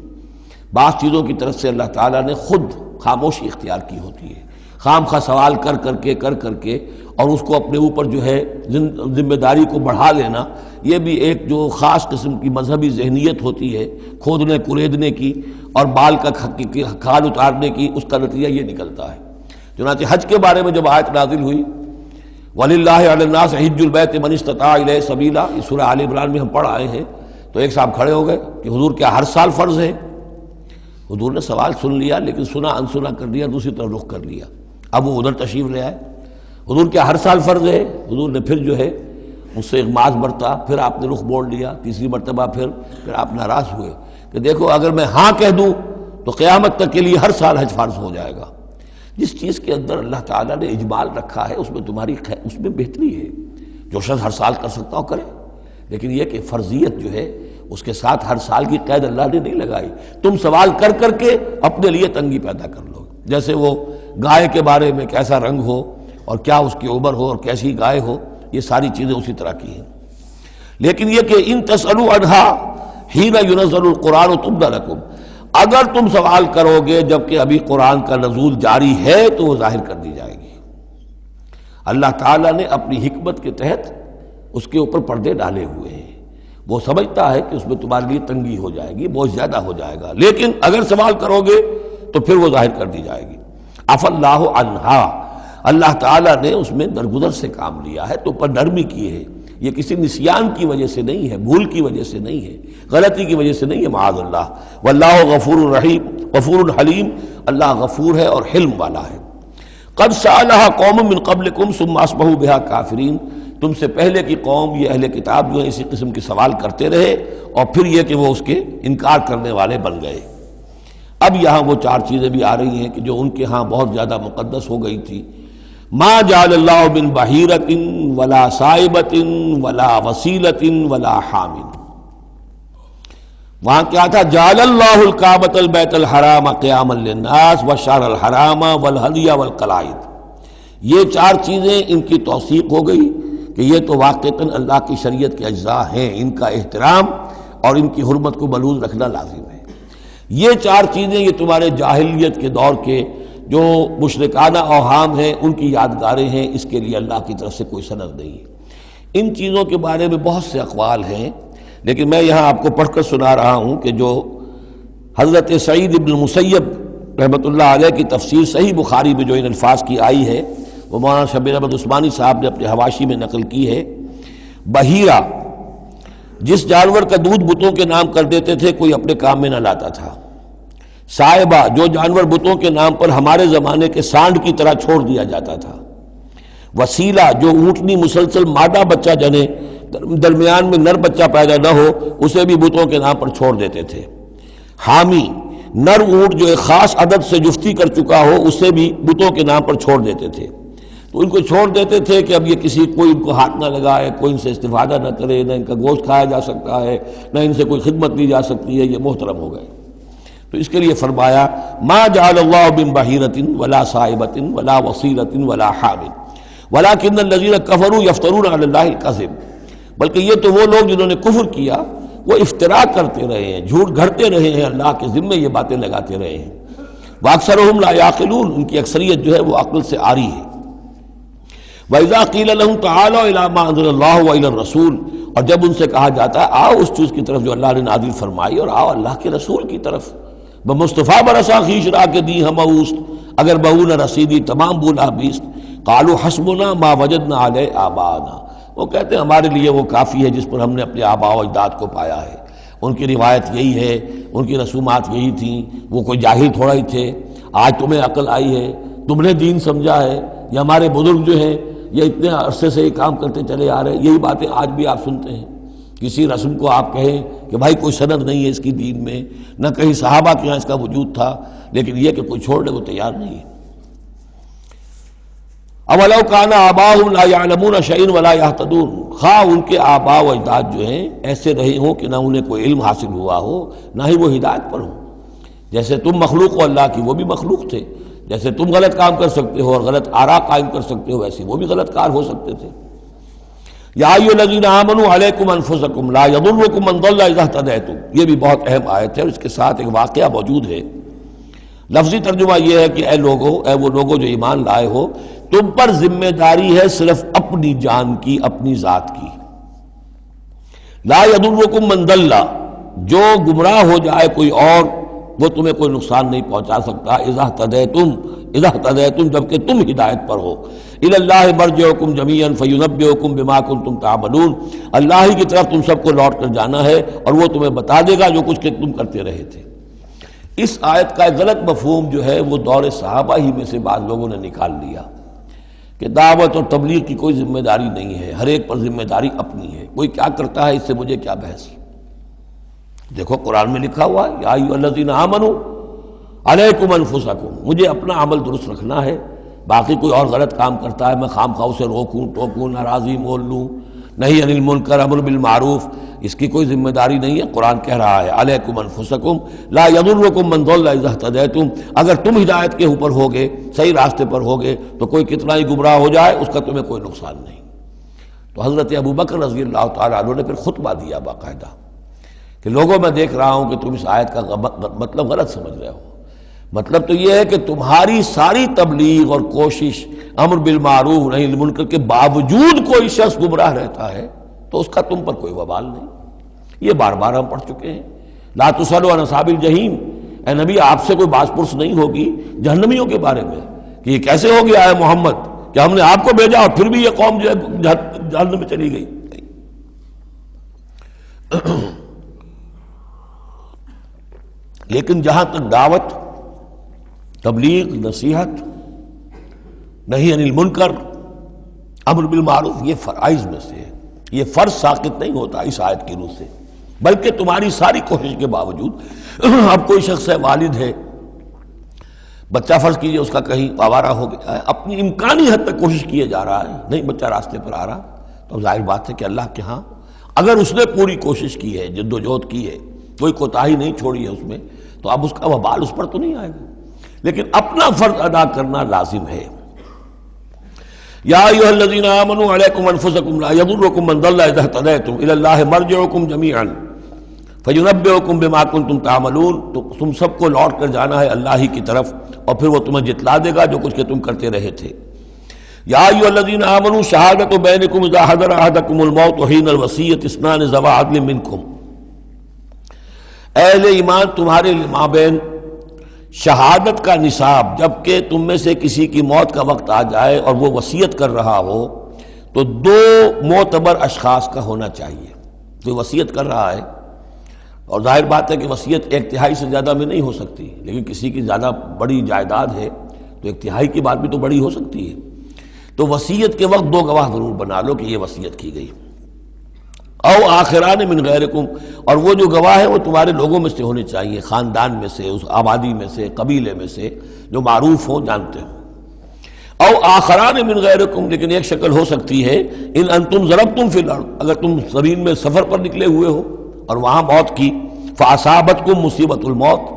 بعض چیزوں کی طرف سے اللہ تعالیٰ نے خود خاموشی اختیار کی ہوتی ہے، خام خواہ سوال کر کر کے اور اس کو اپنے اوپر جو ہے ذمہ داری کو بڑھا لینا، یہ بھی ایک جو خاص قسم کی مذہبی ذہنیت ہوتی ہے، کھودنے کریدنے کی اور بال کا کھال اتارنے کی، اس کا نتیجہ یہ نکلتا ہے۔ چنانچہ حج کے بارے میں جب آیت نازل ہوئی وَلِلَّهِ عَلَى النَّاسِ حِجُّ الْبَيْتِ مَنِ اسْتَطَاعَ إِلَيْهِ سَبِيلًا، یہ سورہ آل عمران میں ہم پڑھ آئے ہیں۔ تو ایک صاحب کھڑے ہو گئے کہ حضور کیا ہر سال فرض ہے؟ حضور نے سوال سن لیا لیکن سنا انسنا کر دیا، دوسری طرف رخ کر لیا۔ اب وہ ادھر تشریف لے آئے، حضور کیا ہر سال فرض ہے؟ حضور نے پھر جو ہے اس سے اغماض برتا، پھر آپ نے رخ موڑ لیا، تیسری مرتبہ پھر آپ ناراض ہوئے کہ دیکھو اگر میں ہاں کہہ دوں تو قیامت تک کے لیے ہر سال حج فرض ہو جائے گا۔ جس چیز کے اندر اللہ تعالیٰ نے اجمال رکھا ہے اس میں تمہاری اس میں بہتری ہے، جو شخص ہر سال کر سکتا ہو کرے، لیکن یہ کہ فرضیت جو ہے اس کے ساتھ ہر سال کی قید اللہ نے نہیں لگائی۔ تم سوال کر کے اپنے لیے تنگی پیدا کر لو، جیسے وہ گائے کے بارے میں کیسا رنگ ہو اور کیا اس کی عمر ہو اور کیسی گائے ہو، یہ ساری چیزیں اسی طرح کی ہیں۔ لیکن یہ کہ ان تسألوا عنہا حین ینزل القرآن تبد لکم، اگر تم سوال کرو گے جبکہ ابھی قرآن کا نزول جاری ہے تو وہ ظاہر کر دی جائے گی۔ اللہ تعالیٰ نے اپنی حکمت کے تحت اس کے اوپر پردے ڈالے ہوئے ہیں. وہ سمجھتا ہے کہ اس میں تمہارے لیے تنگی ہو جائے گی، بہت زیادہ ہو جائے گا، لیکن اگر سوال کرو گے تو پھر وہ ظاہر کر دی جائے گی. عفا اللہ عنہا، اللہ تعالیٰ نے اس میں درگزر سے کام لیا ہے، تو پر نرمی کی ہے. یہ کسی نسیان کی وجہ سے نہیں ہے، بھول کی وجہ سے نہیں ہے، غلطی کی وجہ سے نہیں ہے، معاذ اللہ. واللہ غفور رحیم، غفور حلیم، اللہ غفور ہے اور حلم والا ہے. قد سألها قوم من قبلکم ثم اصبحوا بها کافرین، تم سے پہلے کی قوم یہ اہل کتاب جو ہے اسی قسم کے سوال کرتے رہے اور پھر یہ کہ وہ اس کے انکار کرنے والے بن گئے. اب یہاں وہ چار چیزیں بھی آ رہی ہیں کہ جو ان کے ہاں بہت زیادہ مقدس ہو گئی تھی. ما جعل اللہ من بحیرۃ ولا صائبۃ ولا وسیلۃ ولا حام. وہاں کیا تھا؟ جعل اللہ الکعبۃ البیت الحرام قیاما للناس والشہر الحرام والہدی والقلائد. یہ چار چیزیں ان کی توثیق ہو گئی کہ یہ تو واقعتاً اللہ کی شریعت کے اجزاء ہیں، ان کا احترام اور ان کی حرمت کو بلوز رکھنا لازم ہے. یہ چار چیزیں یہ تمہارے جاہلیت کے دور کے جو مشرکانہ اوہام ہیں ان کی یادگاریں ہیں، اس کے لیے اللہ کی طرف سے کوئی سند نہیں ہے. ان چیزوں کے بارے میں بہت سے اقوال ہیں، لیکن میں یہاں آپ کو پڑھ کر سنا رہا ہوں کہ جو حضرت سعید ابن المسیب رحمۃ اللہ علیہ کی تفسیر صحیح بخاری میں جو ان الفاظ کی آئی ہے وہ مولانا شبیر احمد عثمانی صاحب نے اپنے حواشی میں نقل کی ہے. بحیرہ جس جانور کا دودھ بتوں کے نام کر دیتے تھے، کوئی اپنے کام میں نہ لاتا تھا. صائبہ جو جانور بتوں کے نام پر ہمارے زمانے کے سانڈ کی طرح چھوڑ دیا جاتا تھا. وسیلہ جو اونٹنی مسلسل مادہ بچہ جنے درمیان میں نر بچہ پیدا نہ ہو اسے بھی بتوں کے نام پر چھوڑ دیتے تھے. حامی نر اونٹ جو ایک خاص عدد سے جفتی کر چکا ہو اسے بھی بتوں کے نام پر چھوڑ دیتے تھے. تو ان کو چھوڑ دیتے تھے کہ اب یہ کسی کوئی ان کو ہاتھ نہ لگائے، کوئی ان سے استفادہ نہ کرے، نہ ان کا گوشت کھایا جا سکتا ہے، نہ ان سے کوئی خدمت لی جا سکتی ہے، یہ محترم ہو گئے. تو اس کے لیے فرمایا ما جعل اللہ من بحیرۃ ولا صائبۃ ولا وصیلۃ ولا حام ولکن الذین کفروا یفترون علی اللہ الکذب. بلکہ یہ تو وہ لوگ جنہوں نے کفر کیا وہ افتراء کرتے رہے ہیں، جھوٹ گھڑتے رہے ہیں، اللہ کے ذمے یہ باتیں لگاتے رہے ہیں. واکثرهم لا یعقلون، ان کی اکثریت جو ہے وہ عقل سے عاری ہے. وَإِذَا قِيلَ لَهُمْ تَعَالَوْا إِلَىٰ مَا أَنزَلَ اللَّهُ وَإِلَى الرَّسُولِ، اور جب ان سے کہا جاتا ہے آؤ اس چیز کی طرف جو اللہ نے نازل فرمائی اور آؤ اللہ کے رسول کی طرف. بمصطفیٰ برسا خیش را کے دی ہم اوست، اگر بہو نہ رسیدی تمام بولا بیست. قالوا حسبنا ما وجدنا علیہ آباءنا، وہ کہتے ہیں ہمارے لیے وہ کافی ہے جس پر ہم نے اپنے آباء و اجداد کو پایا ہے. ان کی روایت یہی ہے، ان کی رسومات یہی تھیں، وہ کوئی جاہل تھوڑا ہی تھے. آج تمہیں عقل آئی ہے، تم نے دین سمجھا ہے، یہ ہمارے بزرگ جو ہیں یہ اتنے عرصے سے یہ کام کرتے چلے آ رہے ہیں. یہی باتیں آج بھی آپ سنتے ہیں. کسی رسم کو آپ کہیں کہ بھائی کوئی سند نہیں ہے اس کی دین میں، نہ کہیں صحابہ کے یہاں اس کا وجود تھا، لیکن یہ کہ کوئی چھوڑنے کو تیار نہیں ہے. اولو کان آباؤہم لا یعلمون شیئا ولا یہتدون، خواہ ان کے آباء و اجداد جو ہیں ایسے رہے ہوں کہ نہ انہیں کوئی علم حاصل ہوا ہو نہ ہی وہ ہدایت پر ہوں. جیسے تم مخلوق ہو اللہ کی، وہ بھی مخلوق تھے. جیسے تم غلط کام کر سکتے ہو اور غلط آراء قائم کر سکتے ہو ویسے وہ بھی غلط کار ہو سکتے تھے. یا ایھا الذین آمنوا علیکم انفسکم لا یضرکم من ضل اذا اہتدیتم، یہ بھی بہت اہم آیت ہے اور اس کے ساتھ ایک واقعہ موجود ہے. لفظی ترجمہ یہ ہے کہ اے لوگو، اے وہ لوگو جو ایمان لائے ہو، تم پر ذمہ داری ہے صرف اپنی جان کی، اپنی ذات کی. لا یضرکم من ضل، جو گمراہ ہو جائے کوئی اور وہ تمہیں کوئی نقصان نہیں پہنچا سکتا. اذا اہتدیتم، جبکہ تم ہدایت پر ہو. الی اللہ مرجعکم جمیعا فینبئکم بما کنتم تعملون، اللہ ہی کی طرف تم سب کو لوٹ کر جانا ہے اور وہ تمہیں بتا دے گا جو کچھ کہ تم کرتے رہے تھے. اس آیت کا ایک غلط مفہوم جو ہے وہ دور صحابہ ہی میں سے بعض لوگوں نے نکال لیا کہ دعوت اور تبلیغ کی کوئی ذمہ داری نہیں ہے، ہر ایک پر ذمہ داری اپنی ہے. کوئی کیا کرتا ہے اس سے مجھے کیا بحث. دیکھو قرآن میں لکھا ہوا ہے یا ایھا الذین آمنوا علیکم انفسکم، مجھے اپنا عمل درست رکھنا ہے. باقی کوئی اور غلط کام کرتا ہے میں خام خواہ اسے روکوں ٹوکوں ناراضی مول لوں، نہیں عن المنکر امر بالمعروف، اس کی کوئی ذمہ داری نہیں ہے. قرآن کہہ رہا ہے علیکم انفسکم لا یضرکم من ضل اذا اہتدیتم، اگر تم ہدایت کے اوپر ہوگے، صحیح راستے پر ہوگے تو کوئی کتنا ہی گمراہ ہو جائے اس کا تمہیں کوئی نقصان نہیں. تو حضرت ابوبکر رضی اللہ تعالیٰ عنہ نے پھر خطبہ دیا باقاعدہ کہ لوگوں میں دیکھ رہا ہوں کہ تم اس آیت کا مطلب غلط سمجھ رہے ہو. مطلب تو یہ ہے کہ تمہاری ساری تبلیغ اور کوشش امر بالمعروف نہی عن المنکر کے باوجود کوئی شخص گمراہ رہتا ہے تو اس کا تم پر کوئی وبال نہیں. یہ بار بار ہم پڑھ چکے ہیں. لا تسألوا عن اصحاب الجحیم، اے نبی آپ سے کوئی باز پرس نہیں ہوگی جہنمیوں کے بارے میں کہ یہ کیسے ہو گیا ہے محمد کہ ہم نے آپ کو بھیجا اور پھر بھی یہ قوم جو ہے جہنم میں چلی گئی. لیکن جہاں تک دعوت، تبلیغ، نصیحت، نہی عن المنکر، امر بالمعروف، یہ فرائض میں سے ہے. یہ فرض ساقط نہیں ہوتا اس آیت کی روح سے، بلکہ تمہاری ساری کوشش کے باوجود اب کوئی شخص ہے، والد ہے، بچہ فرض کیجئے اس کا کہیں آوارہ ہو گیا ہے، اپنی امکانی حد تک کوشش کیے جا رہا ہے، نہیں بچہ راستے پر آ رہا، تو ظاہر بات ہے کہ اللہ کے ہاں اگر اس نے پوری کوشش کی ہے، جد و جہد کی ہے، کوئی کوتاہی نہیں چھوڑی ہے اس میں، تو اب اس کا وبال اس پر تو نہیں آئے گا. لیکن اپنا فرض ادا کرنا لازم ہے. یا ایھا الذین آمنوا علیکم انفسکم لا یضرکم من ضل اذا اہتدیتم الی اللہ مرجعکم جمیعا فینبئکم بما کنتم تعملون. تو تم سب کو لوٹ کر جانا ہے اللہ ہی کی طرف اور پھر وہ تمہیں جتلا دے گا جو کچھ کہ تم کرتے رہے تھے. یا ایھا الذین آمنوا شہادۃ بینکم اذا حضر احدکم الموت حین الوصیۃ اثنان ذوی عدل منکم. اہل ایمان تمہارے مابین شہادت کا نصاب، جبکہ تم میں سے کسی کی موت کا وقت آ جائے اور وہ وصیت کر رہا ہو تو دو معتبر اشخاص کا ہونا چاہیے. جو وصیت کر رہا ہے، اور ظاہر بات ہے کہ وصیت 1/3 سے زیادہ میں نہیں ہو سکتی، لیکن کسی کی زیادہ بڑی جائیداد ہے تو 1/3 کی بات بھی تو بڑی ہو سکتی ہے. تو وصیت کے وقت 2 گواہ ضرور بنا لو کہ یہ وصیت کی گئی. او آخران من غیرکم، اور وہ جو گواہ ہیں وہ تمہارے لوگوں میں سے ہونے چاہیے، خاندان میں سے، اس آبادی میں سے، قبیلے میں سے، جو معروف ہوں، جانتے ہوں. او آخران من غیرکم، لیکن ایک شکل ہو سکتی ہے ان انتم ضربتم فی الارض، اگر تم زمین میں سفر پر نکلے ہوئے ہو اور وہاں موت کی، فاصابتکم مصیبت الموت،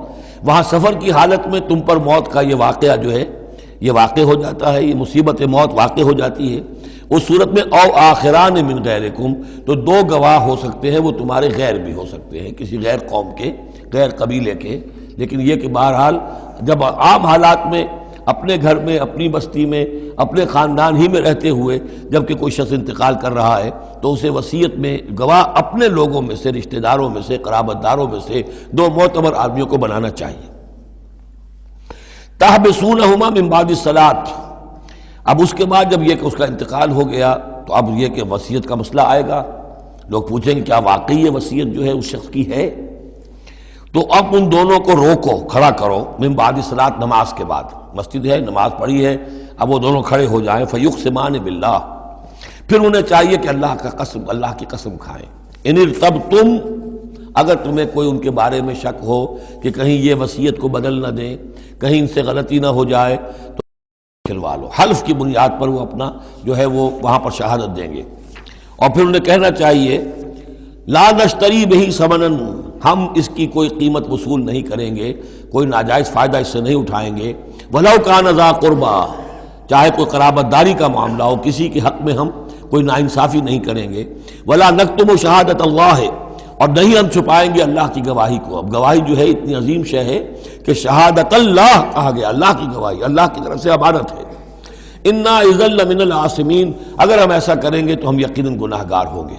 وہاں سفر کی حالت میں تم پر موت کا یہ واقعہ جو ہے یہ واقع ہو جاتا ہے، یہ مصیبت موت واقع ہو جاتی ہے. اس صورت میں او آخران من غیرکم، تو 2 گواہ ہو سکتے ہیں، وہ تمہارے غیر بھی ہو سکتے ہیں، کسی غیر قوم کے، غیر قبیلے کے. لیکن یہ کہ بہرحال جب عام حالات میں اپنے گھر میں، اپنی بستی میں، اپنے خاندان ہی میں رہتے ہوئے جب کہ کوئی شخص انتقال کر رہا ہے تو اسے وصیت میں گواہ اپنے لوگوں میں سے، رشتہ داروں میں سے، قرابت داروں میں سے 2 معتبر آدمیوں کو بنانا چاہیے. تحبسونہما من بعد الصلاۃ، اب اس کے بعد جب یہ کہ اس کا انتقال ہو گیا تو اب یہ کہ وصیت کا مسئلہ آئے گا. لوگ پوچھیں گے کیا واقعی یہ وصیت جو ہے اس شخص کی ہے؟ تو اب ان دونوں کو روکو، کھڑا کرو، من بعد الصلاۃ، نماز کے بعد. مسجد ہے، نماز پڑھی ہے، اب وہ دونوں کھڑے ہو جائیں. فیقسمان باللہ، پھر انہیں چاہیے کہ اللہ کی قسم کھائیں. ان ارتبتم، اگر تمہیں کوئی ان کے بارے میں شک ہو کہ کہیں یہ وصیت کو بدل نہ دیں، کہیں ان سے غلطی نہ ہو جائے، تو کھلوا لو. حلف کی بنیاد پر وہ اپنا جو ہے وہ وہاں پر شہادت دیں گے. اور پھر انہیں کہنا چاہیے لا نشتری بہ ثمنا، ہم اس کی کوئی قیمت وصول نہیں کریں گے، کوئی ناجائز فائدہ اس سے نہیں اٹھائیں گے. ولو کان ذا قربا، چاہے کوئی قرابت داری کا معاملہ ہو، کسی کے حق میں ہم کوئی ناانصافی نہیں کریں گے. ولا نکتم شہادت اللہ، اور نہیں ہم چھپائیں گے اللہ کی گواہی کو. اب گواہی جو ہے اتنی عظیم شے ہے کہ شہادت اللہ کہا گیا، اللہ کی گواہی اللہ کی طرف سے امانت ہے. انا اذا لمن العاصمین، اگر ہم ایسا کریں گے تو ہم یقیناً گناہ گار ہوں گے.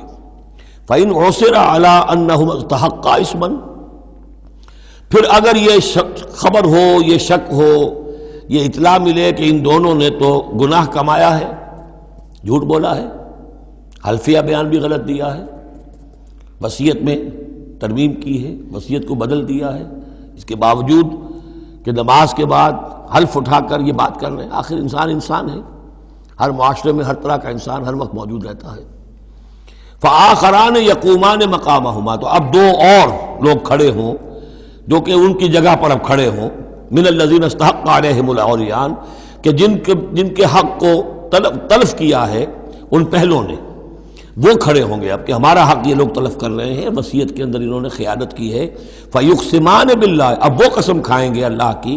فإن عثر على انہم استحقا اسما، پھر اگر یہ خبر ہو، یہ شک ہو، یہ اطلاع ملے کہ ان دونوں نے تو گناہ کمایا ہے، جھوٹ بولا ہے، حلفیہ بیان بھی غلط دیا ہے، وصیت میں ترمیم کی ہے، وصیت کو بدل دیا ہے، اس کے باوجود کہ نماز کے بعد حلف اٹھا کر یہ بات کر رہے ہیں. آخر انسان ہے، ہر معاشرے میں ہر طرح کا انسان ہر وقت موجود رہتا ہے. فآخران یقومان مقامہما، تو اب 2 اور لوگ کھڑے ہوں جو کہ ان کی جگہ پر اب کھڑے ہوں. من الذین استحق علیہم العریان، کہ جن کے حق کو تلف کیا ہے ان پہلوں نے، وہ کھڑے ہوں گے اب کہ ہمارا حق یہ لوگ تلف کر رہے ہیں، وصیت کے اندر انہوں نے خیانت کی ہے. فیقسمان باللہ، اب وہ قسم کھائیں گے اللہ کی،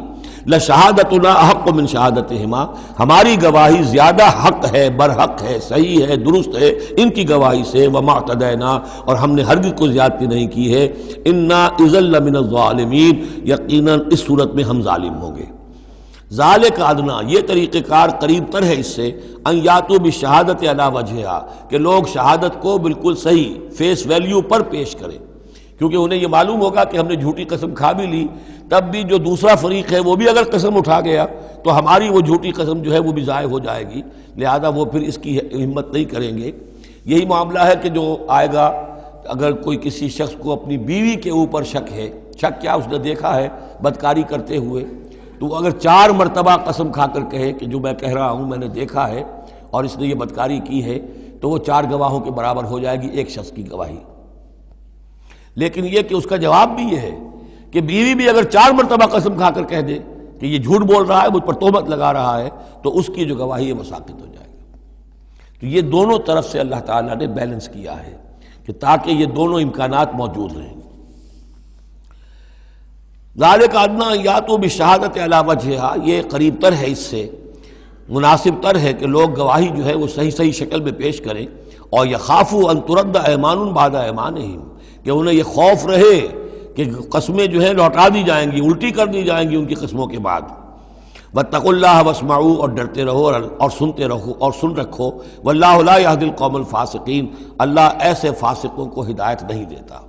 لشہادتنا احق من شہادتہما، ہماری گواہی زیادہ حق ہے، برحق ہے، صحیح ہے، درست ہے ان کی گواہی سے، وما اعتدینا، اور ہم نے ہرگز کوئی زیادتی نہیں کی ہے، انا اذا لمن الظالمین، یقیناً اس صورت میں ہم ظالم ہوں گے۔ ذالک ادنیٰ، یہ طریقہ کار قریب تر ہے اس سے، ان یاتوا بالشہادۃ علی وجہہا، کہ لوگ شہادت کو بالکل صحیح فیس ویلیو پر پیش کریں، کیونکہ انہیں یہ معلوم ہوگا کہ ہم نے جھوٹی قسم کھا بھی لی، تب بھی جو دوسرا فریق ہے وہ بھی اگر قسم اٹھا گیا تو ہماری وہ جھوٹی قسم جو ہے وہ بھی ضائع ہو جائے گی، لہذا وہ پھر اس کی ہمت نہیں کریں گے۔ یہی معاملہ ہے کہ جو آئے گا، اگر کوئی کسی شخص کو اپنی بیوی کے اوپر شک ہے، شک کیا، اس نے دیکھا ہے بدکاری کرتے ہوئے، تو اگر 4 مرتبہ قسم کھا کر کہے کہ جو میں کہہ رہا ہوں میں نے دیکھا ہے اور اس نے یہ بدکاری کی ہے، تو وہ 4 گواہوں کے برابر ہو جائے گی ایک شخص کی گواہی۔ لیکن یہ کہ اس کا جواب بھی یہ ہے کہ بیوی بھی اگر 4 مرتبہ قسم کھا کر کہہ دے کہ یہ جھوٹ بول رہا ہے، مجھ پر تہمت لگا رہا ہے، تو اس کی جو گواہی ہے وہ ساقط ہو جائے گی۔ تو یہ دونوں طرف سے اللہ تعالیٰ نے بیلنس کیا ہے کہ تاکہ یہ دونوں امکانات موجود رہیں۔ ذالک ادنیٰ ان یاتوا بالشہادۃ علی وجہہا، یہ قریب تر ہے، اس سے مناسب تر ہے کہ لوگ گواہی جو ہے وہ صحیح شکل میں پیش کریں، اور یخافوا ان ترد ایمان بعد ایمانہم، کہ انہیں یہ خوف رہے کہ قسمیں جو ہے لوٹا دی جائیں گی، الٹی کر دی جائیں گی ان کی قسموں کے بعد۔ واتقوا اللہ واسمعوا، اور ڈرتے رہو اور سنتے رہو اور سن رکھو، واللہ لا یہدی القوم الفاسقین، اللہ ایسے فاسقوں کو ہدایت نہیں دیتا۔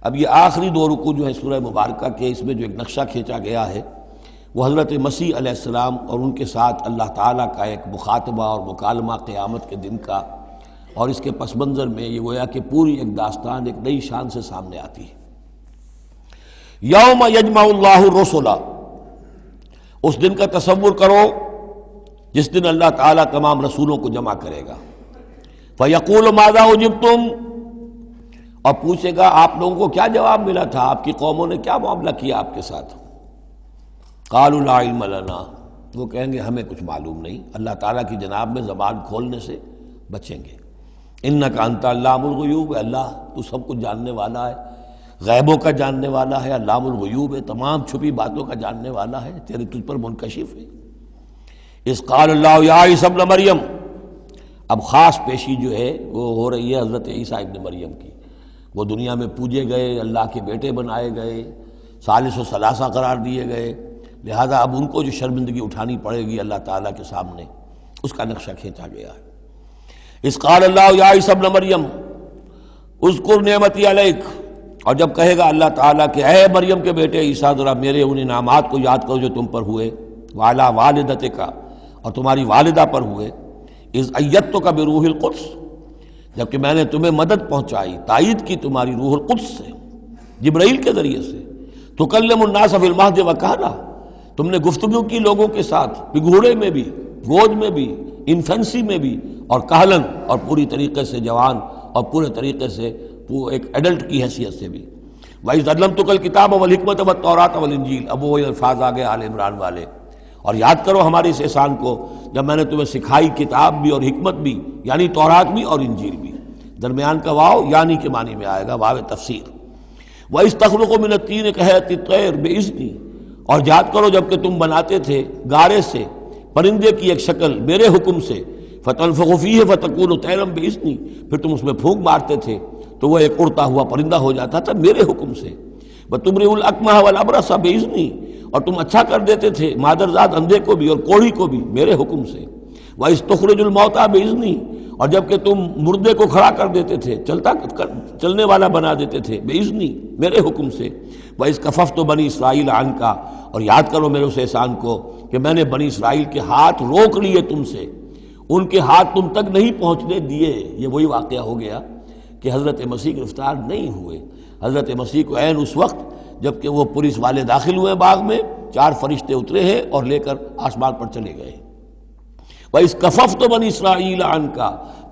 اب یہ آخری 2 رکوع جو ہے سورہ مبارکہ کے، اس میں جو ایک نقشہ کھینچا گیا ہے وہ حضرت مسیح علیہ السلام اور ان کے ساتھ اللہ تعالیٰ کا ایک مخاطبہ اور مکالمہ قیامت کے دن کا، اور اس کے پس منظر میں یہ گویا کہ پوری ایک داستان ایک نئی شان سے سامنے آتی ہے۔ یوم یجمع اللہ الرسل، اس دن کا تصور کرو جس دن اللہ تعالیٰ تمام رسولوں کو جمع کرے گا۔ فیقول ماذا اجبتم، اور پوچھے گا آپ لوگوں کو کیا جواب ملا تھا، آپ کی قوموں نے کیا معاملہ کیا آپ کے ساتھ۔ قالوا لا علم لنا، وہ کہیں گے ہمیں کچھ معلوم نہیں، اللہ تعالیٰ کی جناب میں زبان کھولنے سے بچیں گے۔ انک انت علام الغیوب، اللہ تو سب کچھ جاننے والا ہے، غیبوں کا جاننے والا ہے، علام الغیوب ہے، تمام چھپی باتوں کا جاننے والا ہے، تیرے تجھ پر منکشف ہے۔ اذ قال اللہ یا عیسی ابن مریم، اب خاص پیشی جو ہے وہ ہو رہی ہے حضرت عیسیٰ ابن مریم کی، وہ دنیا میں پوجے گئے، اللہ کے بیٹے بنائے گئے، ثالث و ثلاثہ قرار دیے گئے، لہذا اب ان کو جو شرمندگی اٹھانی پڑے گی اللہ تعالیٰ کے سامنے، اس کا نقشہ کھینچا گیا ہے۔ اذ قال اللہ یا عیسی ابن مریم اذکر نعمتی علیک، اور جب کہے گا اللہ تعالیٰ کہ اے مریم کے بیٹے عیسیٰ ذرا میرے ان انعامات کو یاد کرو جو تم پر ہوئے، وعلی والدتک، اور تمہاری والدہ پر ہوئے، اذ ایدتک بروح القدس، جبکہ میں نے تمہیں مدد پہنچائی، تائید کی تمہاری روح القدس سے، جبرائیل کے ذریعے سے، تکلم الناس فی المہد وکہلا، تم نے گفتگو کی لوگوں کے ساتھ، بگھوڑے میں بھی، گود میں بھی، انفینسی میں بھی، اور کہلن، اور پوری طریقے سے جوان اور پورے طریقے سے ایک ایڈلٹ کی حیثیت سے بھی۔ وَإِذْ عَلَّمْتُكَ الْكِتَابَ وَالْحِكْمَةَ وَالتَّوْرَاةَ وَالْإِنْجِيلَ، اب وہ الفاظ آگے آل عمران والے، اور یاد کرو ہمارے اس احسان کو جب میں نے تمہیں سکھائی کتاب بھی اور حکمت بھی، یعنی تورات بھی اور انجیل بھی، درمیان کا واو یعنی کے معنی میں آئے گا، واو تفسیر۔ وَإِذْ تَخْلُقُ مِنَ الطِّينِ كَهَيْئَةِ الطَّيْرِ بِإِذْنِي، اور یاد کرو جب کہ تم بناتے تھے گارے سے پرندے کی ایک شکل میرے حکم سے، فَتَنفُخُ فِيهِ فَتَكُونُ طَيْرًا بِإِذْنِي، پھر تم اس میں پھونک مارتے تھے تو وہ ایک اڑتا ہوا پرندہ ہو جاتا تھا میرے حکم سے۔ وَتُبْرِئُ الْأَكْمَحَ وَالْأَبْرَصَ بِإِذْنِي، اور تم اچھا کر دیتے تھے مادرزاد اندھے کو بھی اور کوڑھی کو بھی میرے حکم سے۔ وَإِذْ تُخْرِجُ الْمَوْتَىٰ بِإِذْنِي، اور جب کہ تم مردے کو کھڑا کر دیتے تھے، چلنے والا بنا دیتے تھے، بِإِذْنِي، میرے حکم سے۔ وَإِذْ كَفَفْتُ بَنِي إِسْرَائِيلَ عَنْكَ، اور یاد کرو میرے اس احسان کو کہ میں نے بنی اسرائیل کے ہاتھ روک لیے تم سے، ان کے ہاتھ تم تک نہیں پہنچنے دیے۔ یہ وہی واقعہ ہو گیا کہ حضرت مسیح گرفتار نہیں ہوئے، حضرت مسیح کو عین اس وقت جب کہ وہ پولیس والے داخل ہوئے باغ میں، 4 فرشتے اترے ہیں اور لے کر آسمان پر چلے گئے۔ وَإِذْ كَفَفْتُ بَنِي إِسْرَائِيلَ عَنْكَ،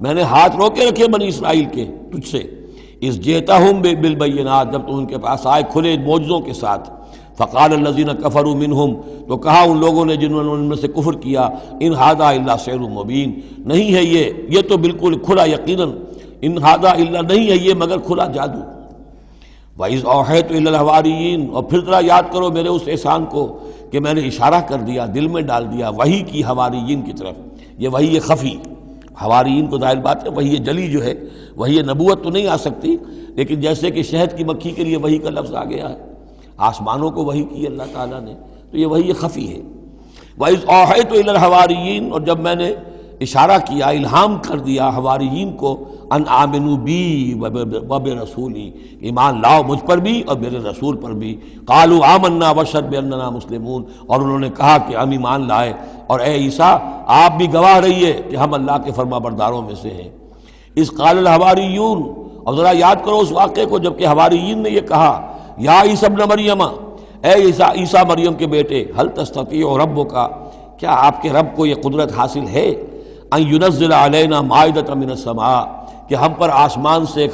میں نے ہاتھ روکے رکھے بنی اسرائیل کے تجھ سے۔ اِذْ جِئْتَهُم بِالْبَيِّنَاتِ، جب تم ان کے پاس آئے کھلے معجزوں کے ساتھ۔ فَقَالَ الَّذِينَ كَفَرُوا مِنْهُمْ، تو کہا ان لوگوں نے جنہوں نے ان میں سے کفر کیا، إِنْ هَذَا إِلَّا سِحْرٌ مُبِينٌ، نہیں ہے یہ تو بالکل کھلا یقیناً، إِنْ هَذَا إِلَّا، نہیں ہے یہ مگر کھلا جادو۔ وَإِذْ أَوْحَيْتُ إِلَى الْحَوَارِيِّينَ، اور پھر ذرا یاد کرو میرے اس احسان کو کہ میں نے اشارہ کر دیا، دل میں ڈال دیا وحی کی حواریین کی طرف۔ یہ وحی خفی، حواریین کو ظاہر بات ہے وحی جلی جو ہے، وحی نبوت تو نہیں آ سکتی، لیکن جیسے کہ شہد کی مکھی کے لیے وحی کا لفظ آ گیا ہے، آسمانوں کو وحی کی اللہ تعالیٰ نے، تو یہ وحی خفی ہے۔ وَإِذْ أَوْحَيْتُ إِلَى الْحَوَارِيِّينَ، اور جب میں نے اشارہ کیا، الہام کر دیا حواریین کو، ان آمنوا بی وبرسولی، ایمان لاؤ مجھ پر بھی اور میرے رسول پر بھی۔ قالوا آمنا واشہد بأننا مسلمون، اور انہوں نے کہا کہ ہم ایمان لائے اور اے عیسیٰ آپ بھی گواہ رہیے کہ ہم اللہ کے فرما برداروں میں سے ہیں۔ اذ قال الحواریون، اور ذرا یاد کرو اس واقعے کو جب کہ حواریین نے یہ کہا، یا عیسی ابن مریم، اے عیسیٰ مریم کے بیٹے، حل تستطیع ربک، کیا آپ کے رب کو یہ قدرت حاصل ہے، ان ینزل علینا مائدۃ من السماء، کہ ہم پر آسمان سے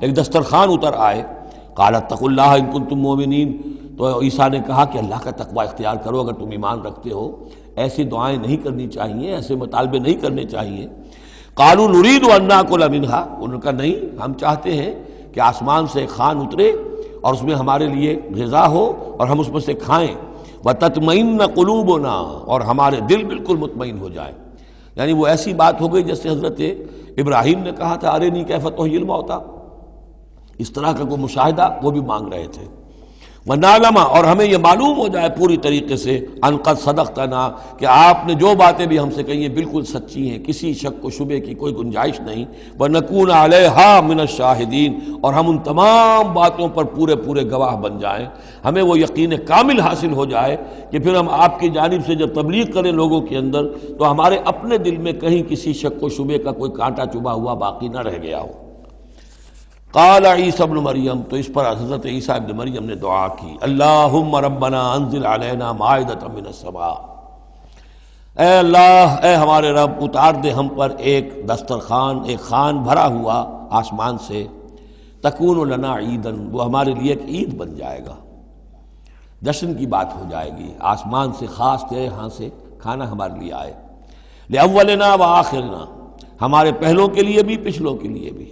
ایک دسترخوان اتر آئے۔ قال اتقوا اللہ ان کنتم مؤمنین، تو عیسیٰ نے کہا کہ اللہ کا تقوی اختیار کرو اگر تم ایمان رکھتے ہو، ایسی دعائیں نہیں کرنی چاہیے، ایسے مطالبے نہیں کرنے چاہیے۔ قالوا نرید ان ناکل منہا، انہوں نے کہا نہیں، ہم چاہتے ہیں کہ آسمان سے ایک خوان اترے اور اس میں ہمارے لیے غذا ہو اور ہم اس میں سے کھائیں۔ وَتَطْمَئِنَّ قُلُوبُنَا، اور ہمارے دل بالکل مطمئن ہو جائے۔ یعنی وہ ایسی بات ہو گئی جیسے حضرت ابراہیم نے کہا تھا ارنی کیف تحیی الموتیٰ، اس طرح کا کوئی مشاہدہ وہ بھی مانگ رہے تھے۔ وَنَعْلَمَ، اور ہمیں یہ معلوم ہو جائے پوری طریقے سے، ان قد صدقتنا، کہ آپ نے جو باتیں بھی ہم سے کہی ہیں بالکل سچی ہیں، کسی شک و شبے کی کوئی گنجائش نہیں۔ وَنَكُونَ عَلَيْهَا مِنَ الشَّاهِدِينَ، اور ہم ان تمام باتوں پر پورے گواہ بن جائیں، ہمیں وہ یقین کامل حاصل ہو جائے کہ پھر ہم آپ کی جانب سے جب تبلیغ کریں لوگوں کے اندر تو ہمارے اپنے دل میں کہیں کسی شک و شبے کا کوئی کانٹا چبھا ہوا باقی نہ رہ گیا ہو۔ قال عیسی ابن مریم، تو اس پر حضرت عیسیٰ ابن مریم نے دعا کی، اللہم ربنا انزل علینا مائدۃ من السماء، اے اللہ، اے ہمارے رب، اتار دے ہم پر ایک دسترخوان، ایک خوان بھرا ہوا آسمان سے، تکون لنا عیدن، وہ ہمارے لیے ایک عید بن جائے گا، جشن کی بات ہو جائے گی، آسمان سے خاص تیرے ہاں سے کھانا ہمارے لیے آئے، لأولنا وآخرنا، ہمارے پہلوں کے لیے بھی پچھلوں کے لیے بھی،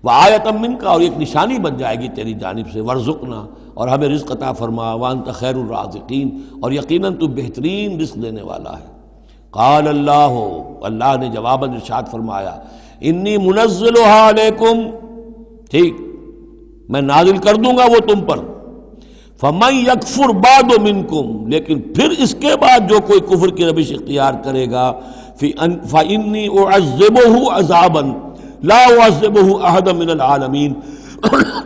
وآیۃ منک، اور ایک نشانی بن جائے گی تیری جانب سے، وارزقنا، اور ہمیں رزق عطا فرما، وانت خیر الرازقین، اور یقیناً تو بہترین رزق دینے والا ہے۔ قال اللہ نے جواباً ارشاد فرمایا، انی منزلها علیکم، ٹھیک میں نازل کر دوں گا وہ تم پر، فمن یکفر بعد منکم، لیکن پھر اس کے بعد جو کوئی کفر کی روش اختیار کرے گا، فانی اعذبہ عذابا لا اعذبہ احدا من العالمین،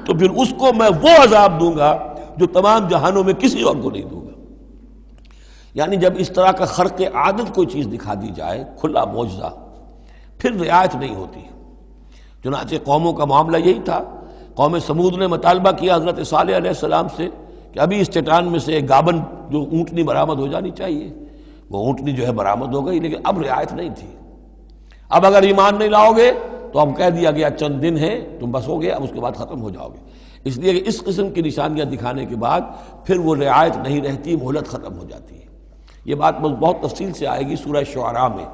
تو پھر اس کو میں وہ عذاب دوں گا جو تمام جہانوں میں کسی اور کو نہیں دوں گا۔ یعنی جب اس طرح کا خرق عادت کوئی چیز دکھا دی جائے، کھلا معجزہ، پھر رعایت نہیں ہوتی۔ چنانچہ قوموں کا معاملہ یہی تھا، قوم سمود نے مطالبہ کیا حضرت صالح علیہ السلام سے کہ ابھی اس چٹان میں سے ایک گابن جو اونٹنی برآمد ہو جانی چاہیے، وہ اونٹنی جو ہے برآمد ہو گئی، لیکن اب رعایت نہیں تھی۔ اب اگر ایمان نہیں لاؤ گے تو اب کہہ دیا گیا چند دن ہے تم بسو گے، اب اس کے بعد ختم ہو جاؤ گے۔ اس لیے کہ اس قسم کی نشانیاں دکھانے کے بعد پھر وہ رعایت نہیں رہتی، مہلت ختم ہو جاتی ہے۔ یہ بات بہت تفصیل سے آئے گی سورہ شعراء میں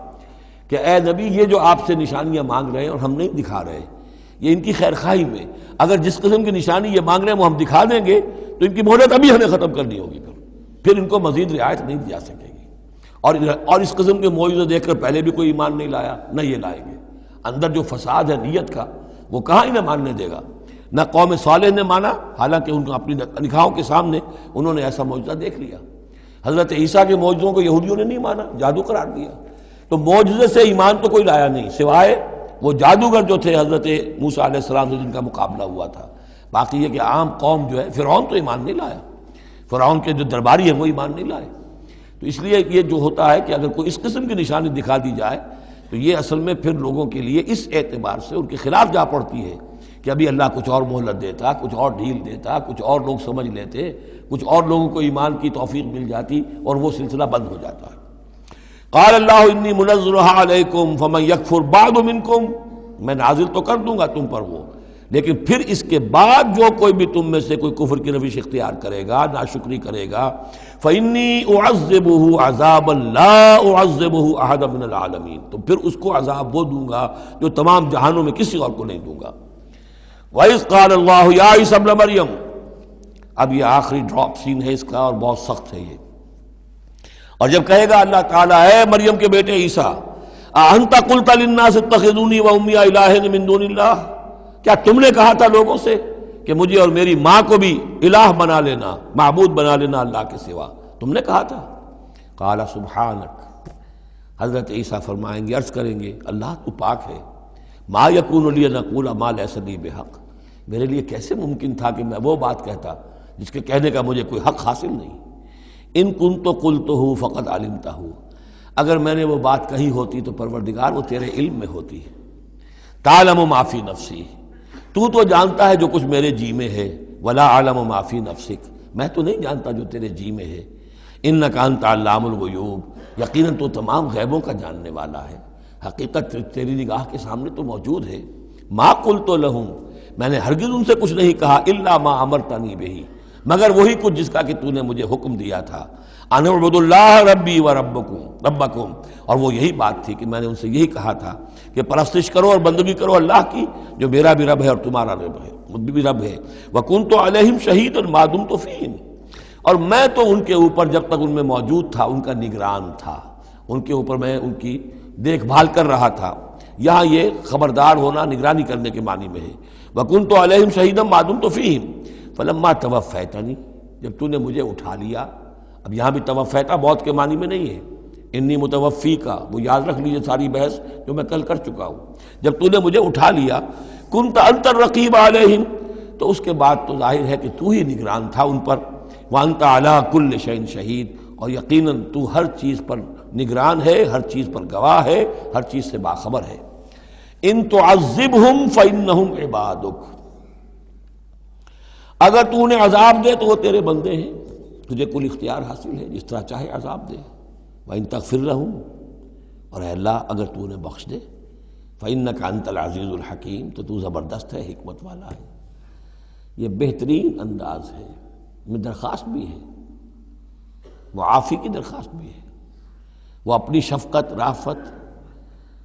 کہ اے نبی، یہ جو آپ سے نشانیاں مانگ رہے ہیں اور ہم نہیں دکھا رہے، یہ ان کی خیر خواہی میں، اگر جس قسم کی نشانی یہ مانگ رہے ہیں وہ ہم دکھا دیں گے تو ان کی مہلت ابھی ہمیں ختم کرنی ہوگی، پھر ان کو مزید رعایت نہیں دی جا سکے گی۔ اور اس قسم کے معجزے دیکھ کر پہلے بھی کوئی ایمان نہیں لایا، نہ یہ لائیں گے۔ اندر جو فساد ہے نیت کا، وہ کہاں انہیں ماننے دے گا۔ نہ قوم صالح نے مانا، حالانکہ ان کو اپنی نگاہوں کے سامنے انہوں نے ایسا معجزہ دیکھ لیا۔ حضرت عیسیٰ کے معجزوں کو یہودیوں نے نہیں مانا، جادو قرار دیا۔ تو معجزے سے ایمان تو کوئی لایا نہیں، سوائے وہ جادوگر جو تھے حضرت موسیٰ علیہ السلام سے جن کا مقابلہ ہوا تھا۔ باقی یہ کہ عام قوم جو ہے، فرعون تو ایمان نہیں لایا، فرعون کے جو درباری ہیں وہ ایمان نہیں لائے۔ تو اس لیے یہ جو ہوتا ہے کہ اگر کوئی اس قسم کی نشانی دکھا دی جائے تو یہ اصل میں پھر لوگوں کے لیے اس اعتبار سے ان کے خلاف جا پڑتی ہے کہ ابھی اللہ کچھ اور مہلت دیتا، کچھ اور ڈھیل دیتا، کچھ اور لوگ سمجھ لیتے، کچھ اور لوگوں کو ایمان کی توفیق مل جاتی اور وہ سلسلہ بند ہو جاتا ہے۔ قال اللہ انی منزلها علیکم فمن یکفر بعد منکم، میں نازل تو کر دوں گا تم پر وہ، لیکن پھر اس کے بعد جو کوئی بھی تم میں سے کوئی کفر کی روش اختیار کرے گا، ناشکری کرے گا، فإنی اعذبہ عذابا لا اعذبہ احدا من العالمین، تو پھر اس کو عذاب وہ دوں گا جو تمام جہانوں میں کسی اور کو نہیں دوں گا۔ وَإِذْ قَالَ اللَّهُ يَا عِيسَى ابْنَ مَرْيَمَ، اب یہ آخری ڈراپ سین ہے اس کا اور بہت سخت ہے یہ۔ اور جب کہے گا اللہ تعالیٰ اے مریم کے بیٹے عیسیٰ اَأَنْتَ قُلْتَ لِلنَّاسِ اتَّخِذُونِي وَأُمِّيَ إِلَٰهَيْنِ مِن دُونِ اللَّهِ، کیا تم نے کہا تھا لوگوں سے کہ مجھے اور میری ماں کو بھی الہ بنا لینا، معبود بنا لینا اللہ کے سوا، تم نے کہا تھا؟ قال سبحانک، حضرت عیسیٰ فرمائیں گے، عرض کریں گے اللہ تو پاک ہے، ما یکون لی ان اقول ما لیس لی بحق، میرے لیے کیسے ممکن تھا کہ میں وہ بات کہتا جس کے کہنے کا مجھے کوئی حق حاصل نہیں۔ ان کنت قلتہ فقد علمتہ، اگر میں نے وہ بات کہی ہوتی تو پروردگار وہ تیرے علم میں ہوتی۔ تعلم ما فی نفسی، تو جانتا ہے جو کچھ میرے جی میں ہے، ولا اعلم ما فی نفسک، میں تو نہیں جانتا جو تیرے جی میں ہے۔ انک انت علام الغیوب، یقیناً تو تمام غیبوں کا جاننے والا ہے، حقیقت تیری نگاہ کے سامنے تو موجود ہے۔ ما قلت لہم، میں نے ہرگز ان سے کچھ نہیں کہا، الا ما امرتنی بہ، مگر وہی کچھ جس کا کہ تو نے مجھے حکم دیا تھا، ان اعبدوا اللہ ربی و ربکم، اور وہ یہی بات تھی کہ میں نے ان سے یہی کہا تھا کہ پرستش کرو اور بندگی کرو اللہ کی جو میرا بھی رب ہے اور تمہارا رب ہے، مجھ بھی رب ہے۔ وکنت علیہم شہیدا ما دمت فیہم، اور میں تو ان کے اوپر جب تک ان میں موجود تھا ان کا نگران تھا، ان کے اوپر میں ان کی دیکھ بھال کر رہا تھا۔ یہاں یہ خبردار ہونا نگرانی کرنے کے معنی میں ہے۔ وکنت علیہم شہیدا ما دمت فیہم فلما توفیتنی، جب تو نے مجھے اٹھا لیا، اب یہاں بھی توفیتا موت کے معنی میں نہیں ہے، انی متوفی کا، وہ یاد رکھ لیجیے ساری بحث جو میں کل کر چکا ہوں۔ جب تو نے مجھے اٹھا لیا، کنت انت الرقیب علیہم، تو اس کے بعد تو ظاہر ہے کہ تو ہی نگران تھا ان پر، وانت علی کل شیء شہید، اور یقیناً تو ہر چیز پر نگران ہے، ہر چیز پر گواہ ہے، ہر چیز سے باخبر ہے۔ ان تعذبہم فانہم عبادک، اگر تو انہیں عذاب دے تو وہ تیرے بندے ہیں، تجھے کل اختیار حاصل ہے، جس طرح چاہے عذاب دے۔ وَإِن تَغْفِرْ لَهُمْ، اور اے اللہ اگر تو انہیں بخش دے، فَإِنَّكَ أَنْتَ الْعَزِيزُ الْحَكِيمُ، تو زبردست ہے، حکمت والا ہے۔ یہ بہترین انداز ہے، میں درخواست بھی ہے، معافی کی درخواست بھی ہے، وہ اپنی شفقت رافت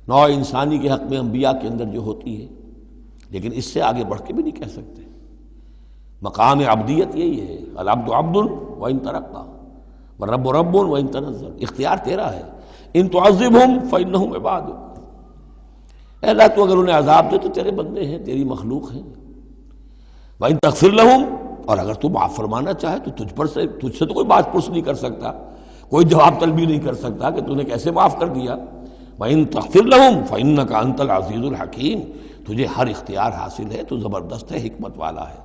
نوع انسانی کے حق میں انبیاء کے اندر جو ہوتی ہے، لیکن اس سے آگے بڑھ کے بھی نہیں کہہ سکتے۔ مقام عبدیت یہی ہے، العبد عبد وان ترقى والرب رب وان تنزل، اختیار تیرا ہے۔ ان تعذبهم فانهم عبادک، اے اللہ تو اگر انہیں عذاب دے تو تیرے بندے ہیں، تیری مخلوق ہیں۔ وان تغفر لهم، اور اگر تو معاف فرمانا چاہے تو تجھ سے تو کوئی بات پرس نہیں کر سکتا، کوئی جواب طلبی نہیں کر سکتا کہ تو نے کیسے معاف کر دیا۔ وان تغفر لهم فانك انت العزیز الحکیم، تجھے ہر اختیار حاصل ہے، تو زبردست ہے، حکمت والا ہے۔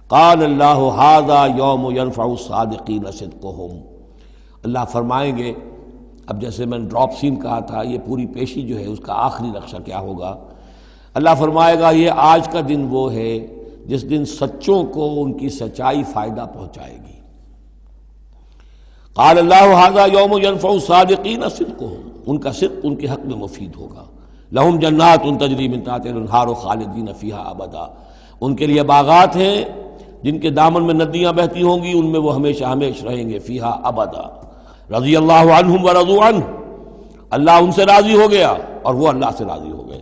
قال اللہ ھذا یوم ینفع الصادقین صدقہم، اللہ فرمائیں گے، اب جیسے میں نے ڈراپ سین کہا تھا، یہ پوری پیشی جو ہے اس کا آخری نقشہ کیا ہوگا، اللہ فرمائے گا یہ آج کا دن وہ ہے جس دن سچوں کو ان کی سچائی فائدہ پہنچائے گی۔ قال اللہ ھذا یوم ینفع الصادقین صدقہم، ان کا صدق ان کے حق میں مفید ہوگا۔ لہم جنات تجری من تحتہا الانہار خالدین فیہا ابدا، ان کے لیے باغات ہیں جن کے دامن میں ندیاں بہتی ہوں گی، ان میں وہ ہمیشہ ہمیشہ رہیں گے، فیہا ابدا۔ رضی اللہ عنہم ورضوا عنہ، اللہ ان سے راضی ہو گیا اور وہ اللہ سے راضی ہو گئے۔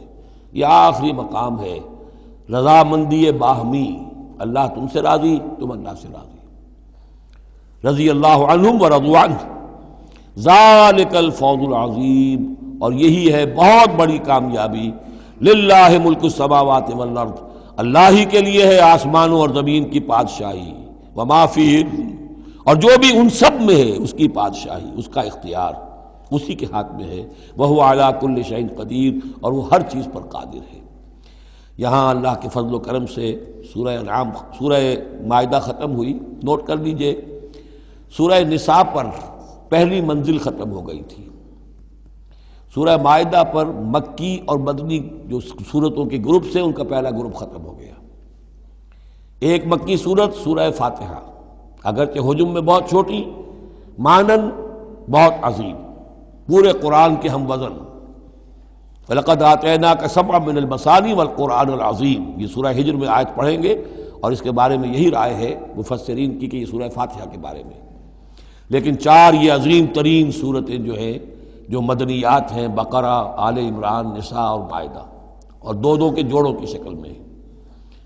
یہ آخری مقام ہے، رضامندی باہمی، اللہ تم سے راضی، تم اللہ سے راضی۔ رضی اللہ عنہم ورضوا عنہ، ذالک الفوز العظیم، اور یہی ہے بہت بڑی کامیابی۔ للہ ملک السماوات والارض، اللہ ہی کے لیے ہے آسمانوں اور زمین کی بادشاہی، وما فیہن، اور جو بھی ان سب میں ہے اس کی بادشاہی، اس کا اختیار اسی کے ہاتھ میں ہے۔ وہو علی کل شیء قدیر، اور وہ ہر چیز پر قادر ہے۔ یہاں اللہ کے فضل و کرم سے سورہ انعام، سورہ مائدہ ختم ہوئی، نوٹ کر لیجئے، سورہ نساء پر پہلی منزل ختم ہو گئی تھی، سورہ مائدہ پر مکی اور مدنی جو سورتوں کے گروپ سے ان کا پہلا گروپ ختم ہو گیا۔ ایک مکی سورت سورہ فاتحہ، اگرچہ حجم میں بہت چھوٹی، معنن بہت عظیم، پورے قرآن کے ہم وزن۔ وَلَقَدْ آتَيْنَاكَ سَبْعًا مِّنَ الْمَثَانِي وَالْقُرْآنِ الْعَظِيمِ، یہ سورہ ہجر میں آیت پڑھیں گے اور اس کے بارے میں یہی رائے ہے مفسرین کی کہ یہ سورہ فاتحہ کے بارے میں، لیکن چار یہ عظیم ترین صورتیں جو ہیں جو مدنیات ہیں، بقرہ، آل عمران، نساء اور مائدہ، اور دو دو کے جوڑوں کی شکل میں۔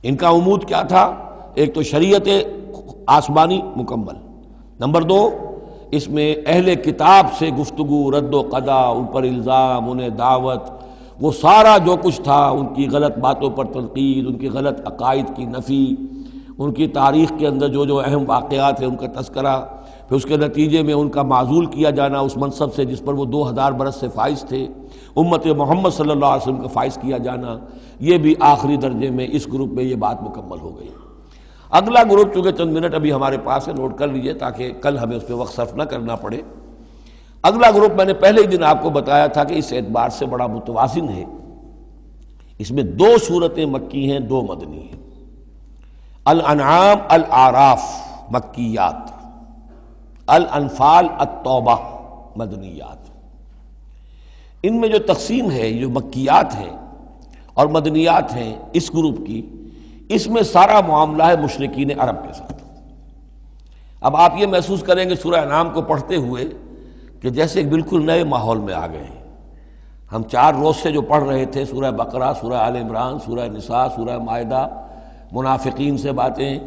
ان کا عمود کیا تھا؟ ایک تو شریعت آسمانی مکمل، نمبر دو اس میں اہل کتاب سے گفتگو، رد و قضا، ان پر الزام، انہیں دعوت، وہ سارا جو کچھ تھا، ان کی غلط باتوں پر تنقید، ان کی غلط عقائد کی نفی، ان کی تاریخ کے اندر جو جو اہم واقعات ہیں ان کا تذکرہ، پھر اس کے نتیجے میں ان کا معزول کیا جانا اس منصب سے جس پر وہ 2000 برس سے فائز تھے، امت محمد صلی اللہ علیہ وسلم کا فائز کیا جانا، یہ بھی آخری درجے میں اس گروپ میں یہ بات مکمل ہو گئی۔ اگلا گروپ چونکہ چند منٹ ابھی ہمارے پاس ہے، نوٹ کر لیجئے تاکہ کل ہمیں اس پہ وقت صرف نہ کرنا پڑے۔ اگلا گروپ میں نے پہلے ہی دن آپ کو بتایا تھا کہ اس اعتبار سے بڑا متوازن ہے، اس میں 2 سورتیں مکی ہیں، 2 مدنی ہیں۔ الانعام الاعراف مکیات، الانفال التوبہ مدنیات۔ ان میں جو تقسیم ہے، جو مکیات ہیں اور مدنیات ہیں اس گروپ کی، اس میں سارا معاملہ ہے مشرکین عرب کے ساتھ۔ اب آپ یہ محسوس کریں گے سورہ انعام کو پڑھتے ہوئے کہ جیسے ایک بالکل نئے ماحول میں آ گئے ہیں۔ ہم 4 روز سے جو پڑھ رہے تھے سورہ بقرہ، سورہ آل عمران، سورہ نساء، سورہ مائدہ، منافقین سے باتیں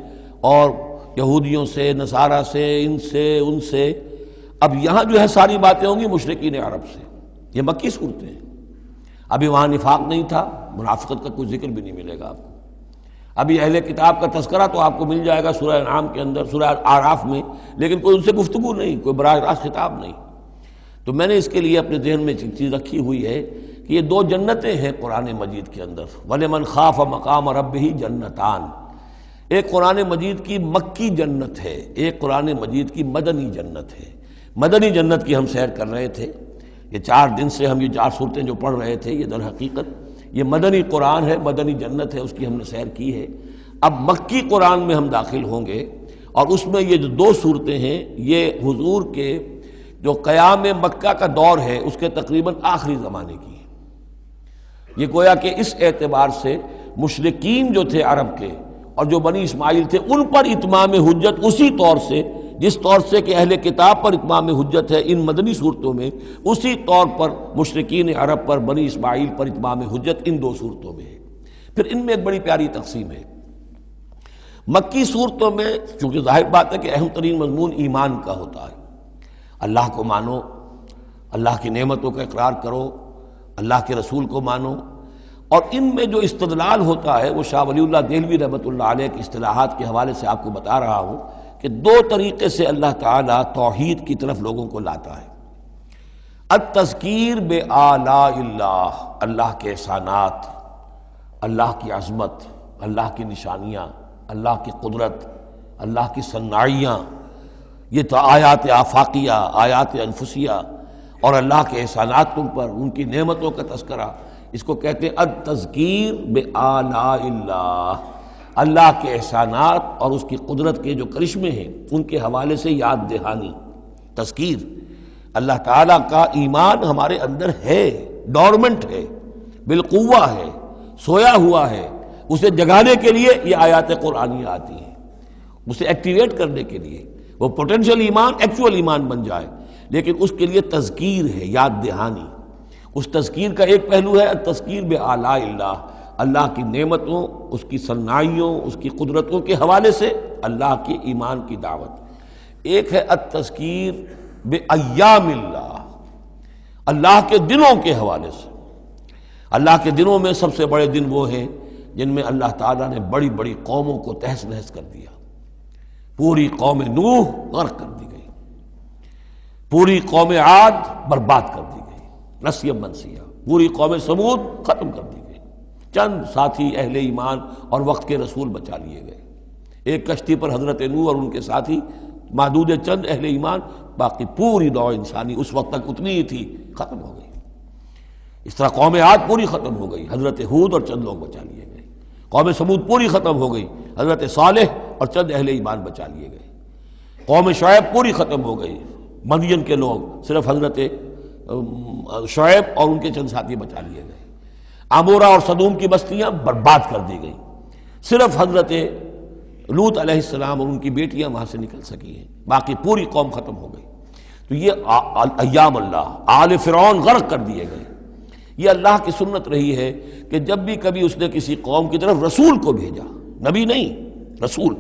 اور یہودیوں سے، نصارہ سے، ان سے، اب یہاں جو ہے ساری باتیں ہوں گی مشرکین عرب سے۔ یہ مکی صورتیں ہیں۔ ابھی وہاں نفاق نہیں تھا، منافقت کا کوئی ذکر بھی نہیں ملے گا آپ کو۔ ابھی اہل کتاب کا تذکرہ تو آپ کو مل جائے گا سورہ انعام کے اندر، سورہ اعراف میں، لیکن کوئی ان سے گفتگو نہیں، کوئی براہ راست خطاب نہیں۔ تو میں نے اس کے لیے اپنے ذہن میں ایک چیز رکھی ہوئی ہے کہ یہ 2 جنتیں ہیں قرآن مجید کے اندر، وَلِمَنْ خَافَ مَقَامَ رَبِّهِ جنتان۔ ایک قرآن مجید کی مکی جنت ہے، ایک قرآن مجید کی مدنی جنت ہے۔ مدنی جنت کی ہم سیر کر رہے تھے، یہ 4 دن سے ہم یہ 4 صورتیں جو پڑھ رہے تھے، یہ در حقیقت یہ مدنی قرآن ہے، مدنی جنت ہے، اس کی ہم نے سیر کی ہے۔ اب مکی قرآن میں ہم داخل ہوں گے، اور اس میں یہ جو 2 صورتیں ہیں یہ حضور کے جو قیام مکہ کا دور ہے اس کے تقریباً آخری زمانے کی ہے۔ یہ گویا کہ اس اعتبار سے مشرکین جو تھے عرب کے اور جو بنی اسماعیل تھے ان پر اتمام حجت اسی طور سے جس طور سے کہ اہل کتاب پر اتمام حجت ہے ان مدنی صورتوں میں، اسی طور پر مشرکین عرب پر، بنی اسماعیل پر اتمام حجت ان 2 صورتوں میں ہے۔ پھر ان میں ایک بڑی پیاری تقسیم ہے۔ مکی صورتوں میں چونکہ ظاہر بات ہے کہ اہم ترین مضمون ایمان کا ہوتا ہے، اللہ کو مانو، اللہ کی نعمتوں کا اقرار کرو، اللہ کے رسول کو مانو، اور ان میں جو استدلال ہوتا ہے وہ شاہ ولی اللہ دہلوی رحمۃ اللہ علیہ کی اصطلاحات کے حوالے سے آپ کو بتا رہا ہوں کہ 2 طریقے سے اللہ تعالیٰ توحید کی طرف لوگوں کو لاتا ہے۔ التذکیر بآلاء اللہ، اللہ کے احسانات، اللہ کی عظمت، اللہ کی نشانیاں، اللہ کی قدرت، اللہ کی صنائیاں، یہ تو آیات آفاقیہ، آیات انفسیہ، اور اللہ کے احسانات تم پر، ان کی نعمتوں کا تذکرہ، اس کو کہتے ہیں التذکیر بآلاء اللہ، اللہ کے احسانات اور اس کی قدرت کے جو کرشمے ہیں ان کے حوالے سے یاد دہانی، تذکیر۔ اللہ تعالیٰ کا ایمان ہمارے اندر ہے، ڈورمنٹ ہے، بالقوہ ہے، سویا ہوا ہے، اسے جگانے کے لیے یہ آیات قرآنیہ آتی ہیں، اسے ایکٹیویٹ کرنے کے لیے وہ پوٹینشیل ایمان ایکچوئل ایمان بن جائے، لیکن اس کے لیے تذکیر ہے، یاد دہانی۔ اس تذکیر کا ایک پہلو ہے التذکیر بآلاء اللہ، اللہ کی نعمتوں، اس کی صنائیوں، اس کی قدرتوں کے حوالے سے اللہ کے ایمان کی دعوت۔ ایک ہے التذکیر بایام اللہ، اللہ کے دنوں کے حوالے سے۔ اللہ کے دنوں میں سب سے بڑے دن وہ ہیں جن میں اللہ تعالیٰ نے بڑی بڑی قوموں کو تہس نہس کر دیا۔ پوری قوم نوح غرق کر دی گئی، پوری قوم عاد برباد کر دی گئی، نسیا منسیہ، پوری قوم سمود ختم کر دی گئی، چند ساتھی اہل ایمان اور وقت کے رسول بچا لیے گئے۔ ایک کشتی پر حضرت نوح اور ان کے ساتھی، محدود چند اہل ایمان، باقی پوری نوع انسانی اس وقت تک اتنی ہی تھی، ختم ہو گئی۔ اس طرح قوم عاد پوری ختم ہو گئی، حضرت ہود اور چند لوگ بچا لیے گئے۔ قوم سمود پوری ختم ہو گئی، حضرت صالح اور چند اہل ایمان بچا لیے گئے۔ قوم شعیب پوری ختم ہو گئی، مدین کے لوگ، صرف حضرت شعیب اور ان کے چند ساتھی بچا لیے گئے۔ عمورہ اور صدوم کی بستیاں برباد کر دی گئیں، صرف حضرت لوط علیہ السلام اور ان کی بیٹیاں وہاں سے نکل سکی ہیں، باقی پوری قوم ختم ہو گئی۔ تو یہ ایام اللہ، آل فرعون غرق کر دیے گئے۔ یہ اللہ کی سنت رہی ہے کہ جب بھی کبھی اس نے کسی قوم کی طرف رسول کو بھیجا، نبی نہیں، رسول،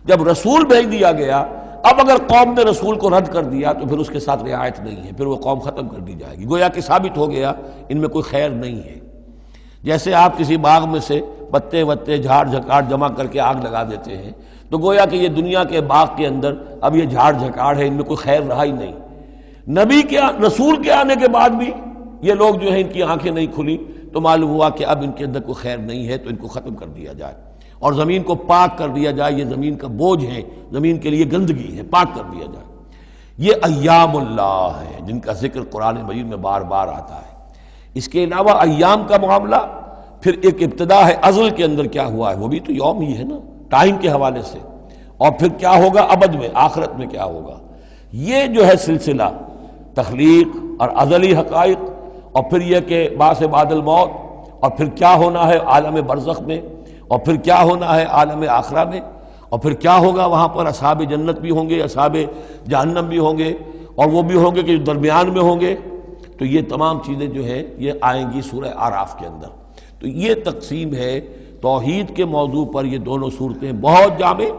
جب رسول بھیج دیا گیا اب اگر قوم نے رسول کو رد کر دیا تو پھر اس کے ساتھ رعایت نہیں ہے، پھر وہ قوم ختم کر دی جائے گی، گویا کہ ثابت ہو گیا ان میں کوئی خیر نہیں ہے۔ جیسے آپ کسی باغ میں سے پتے وتے جھاڑ جھکاڑ جمع کر کے آگ لگا دیتے ہیں تو گویا کہ یہ دنیا کے باغ کے اندر اب یہ جھاڑ جھکاڑ ہے، ان میں کوئی خیر رہا ہی نہیں۔ نبی کے رسول کے آنے کے بعد بھی یہ لوگ جو ہیں ان کی آنکھیں نہیں کھلی تو معلوم ہوا کہ اب ان کے اندر کوئی خیر نہیں ہے، تو ان کو ختم کر دیا جائے اور زمین کو پاک کر دیا جائے، یہ زمین کا بوجھ ہے، زمین کے لیے گندگی ہے، پاک کر دیا جائے۔ یہ ایام اللہ ہے جن کا ذکر قرآن مجید میں بار بار آتا ہے۔ اس کے علاوہ ایام کا معاملہ پھر ایک ابتدا ہے، ازل کے اندر کیا ہوا ہے وہ بھی تو یوم ہی ہے نا، ٹائم کے حوالے سے، اور پھر کیا ہوگا ابد میں، آخرت میں کیا ہوگا۔ یہ جو ہے سلسلہ تخلیق اور ازلی حقائق، اور پھر یہ کہ بعث بعد الموت، اور پھر کیا ہونا ہے عالم برزخ میں، اور پھر کیا ہونا ہے عالم آخرہ میں، اور پھر کیا ہوگا وہاں پر اصحاب جنت بھی ہوں گے، اصحاب جہنم بھی ہوں گے، اور وہ بھی ہوں گے کہ درمیان میں ہوں گے۔ تو یہ تمام چیزیں جو ہیں یہ آئیں گی سورہ اعراف کے اندر۔ تو یہ تقسیم ہے توحید کے موضوع پر، یہ دونوں صورتیں بہت جامع،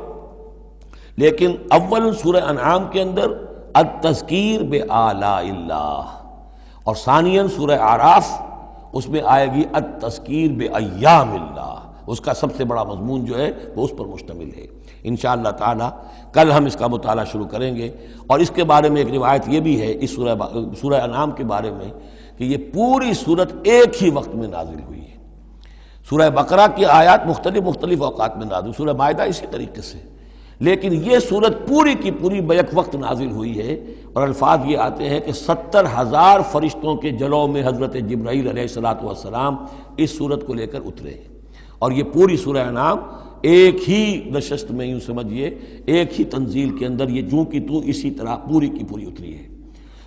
لیکن اول سورہ انعام کے اندر التذکیر بآلاء اللہ، اور ثانیاً سورہ اعراف اس میں آئے گی التذکیر بایام اللہ، اس کا سب سے بڑا مضمون جو ہے وہ اس پر مشتمل ہے۔ انشاءاللہ تعالی کل ہم اس کا مطالعہ شروع کریں گے، اور اس کے بارے میں ایک روایت یہ بھی ہے اس سورہ انعام کے بارے میں کہ یہ پوری سورت ایک ہی وقت میں نازل ہوئی ہے۔ سورہ بقرہ کی آیات مختلف اوقات میں نازل، سورہ مائدہ اسی طریقے سے، لیکن یہ سورت پوری کی پوری بیک وقت نازل ہوئی ہے، اور الفاظ یہ آتے ہیں کہ 70,000 فرشتوں کے جلوں میں حضرت جبرائیل علیہ السلام اس سورت کو لے کر اترے ہیں، اور یہ پوری سورہ انعام ایک ہی نشست میں، یوں سمجھیے ایک ہی تنزیل کے اندر یہ جوں کی تو اسی طرح پوری کی پوری اتری ہے۔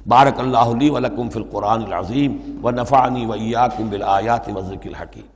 بارک اللہ لی ولکم فی القرآن العظیم ونفعنی وإیاکم بالآیات والذکر الحکیم۔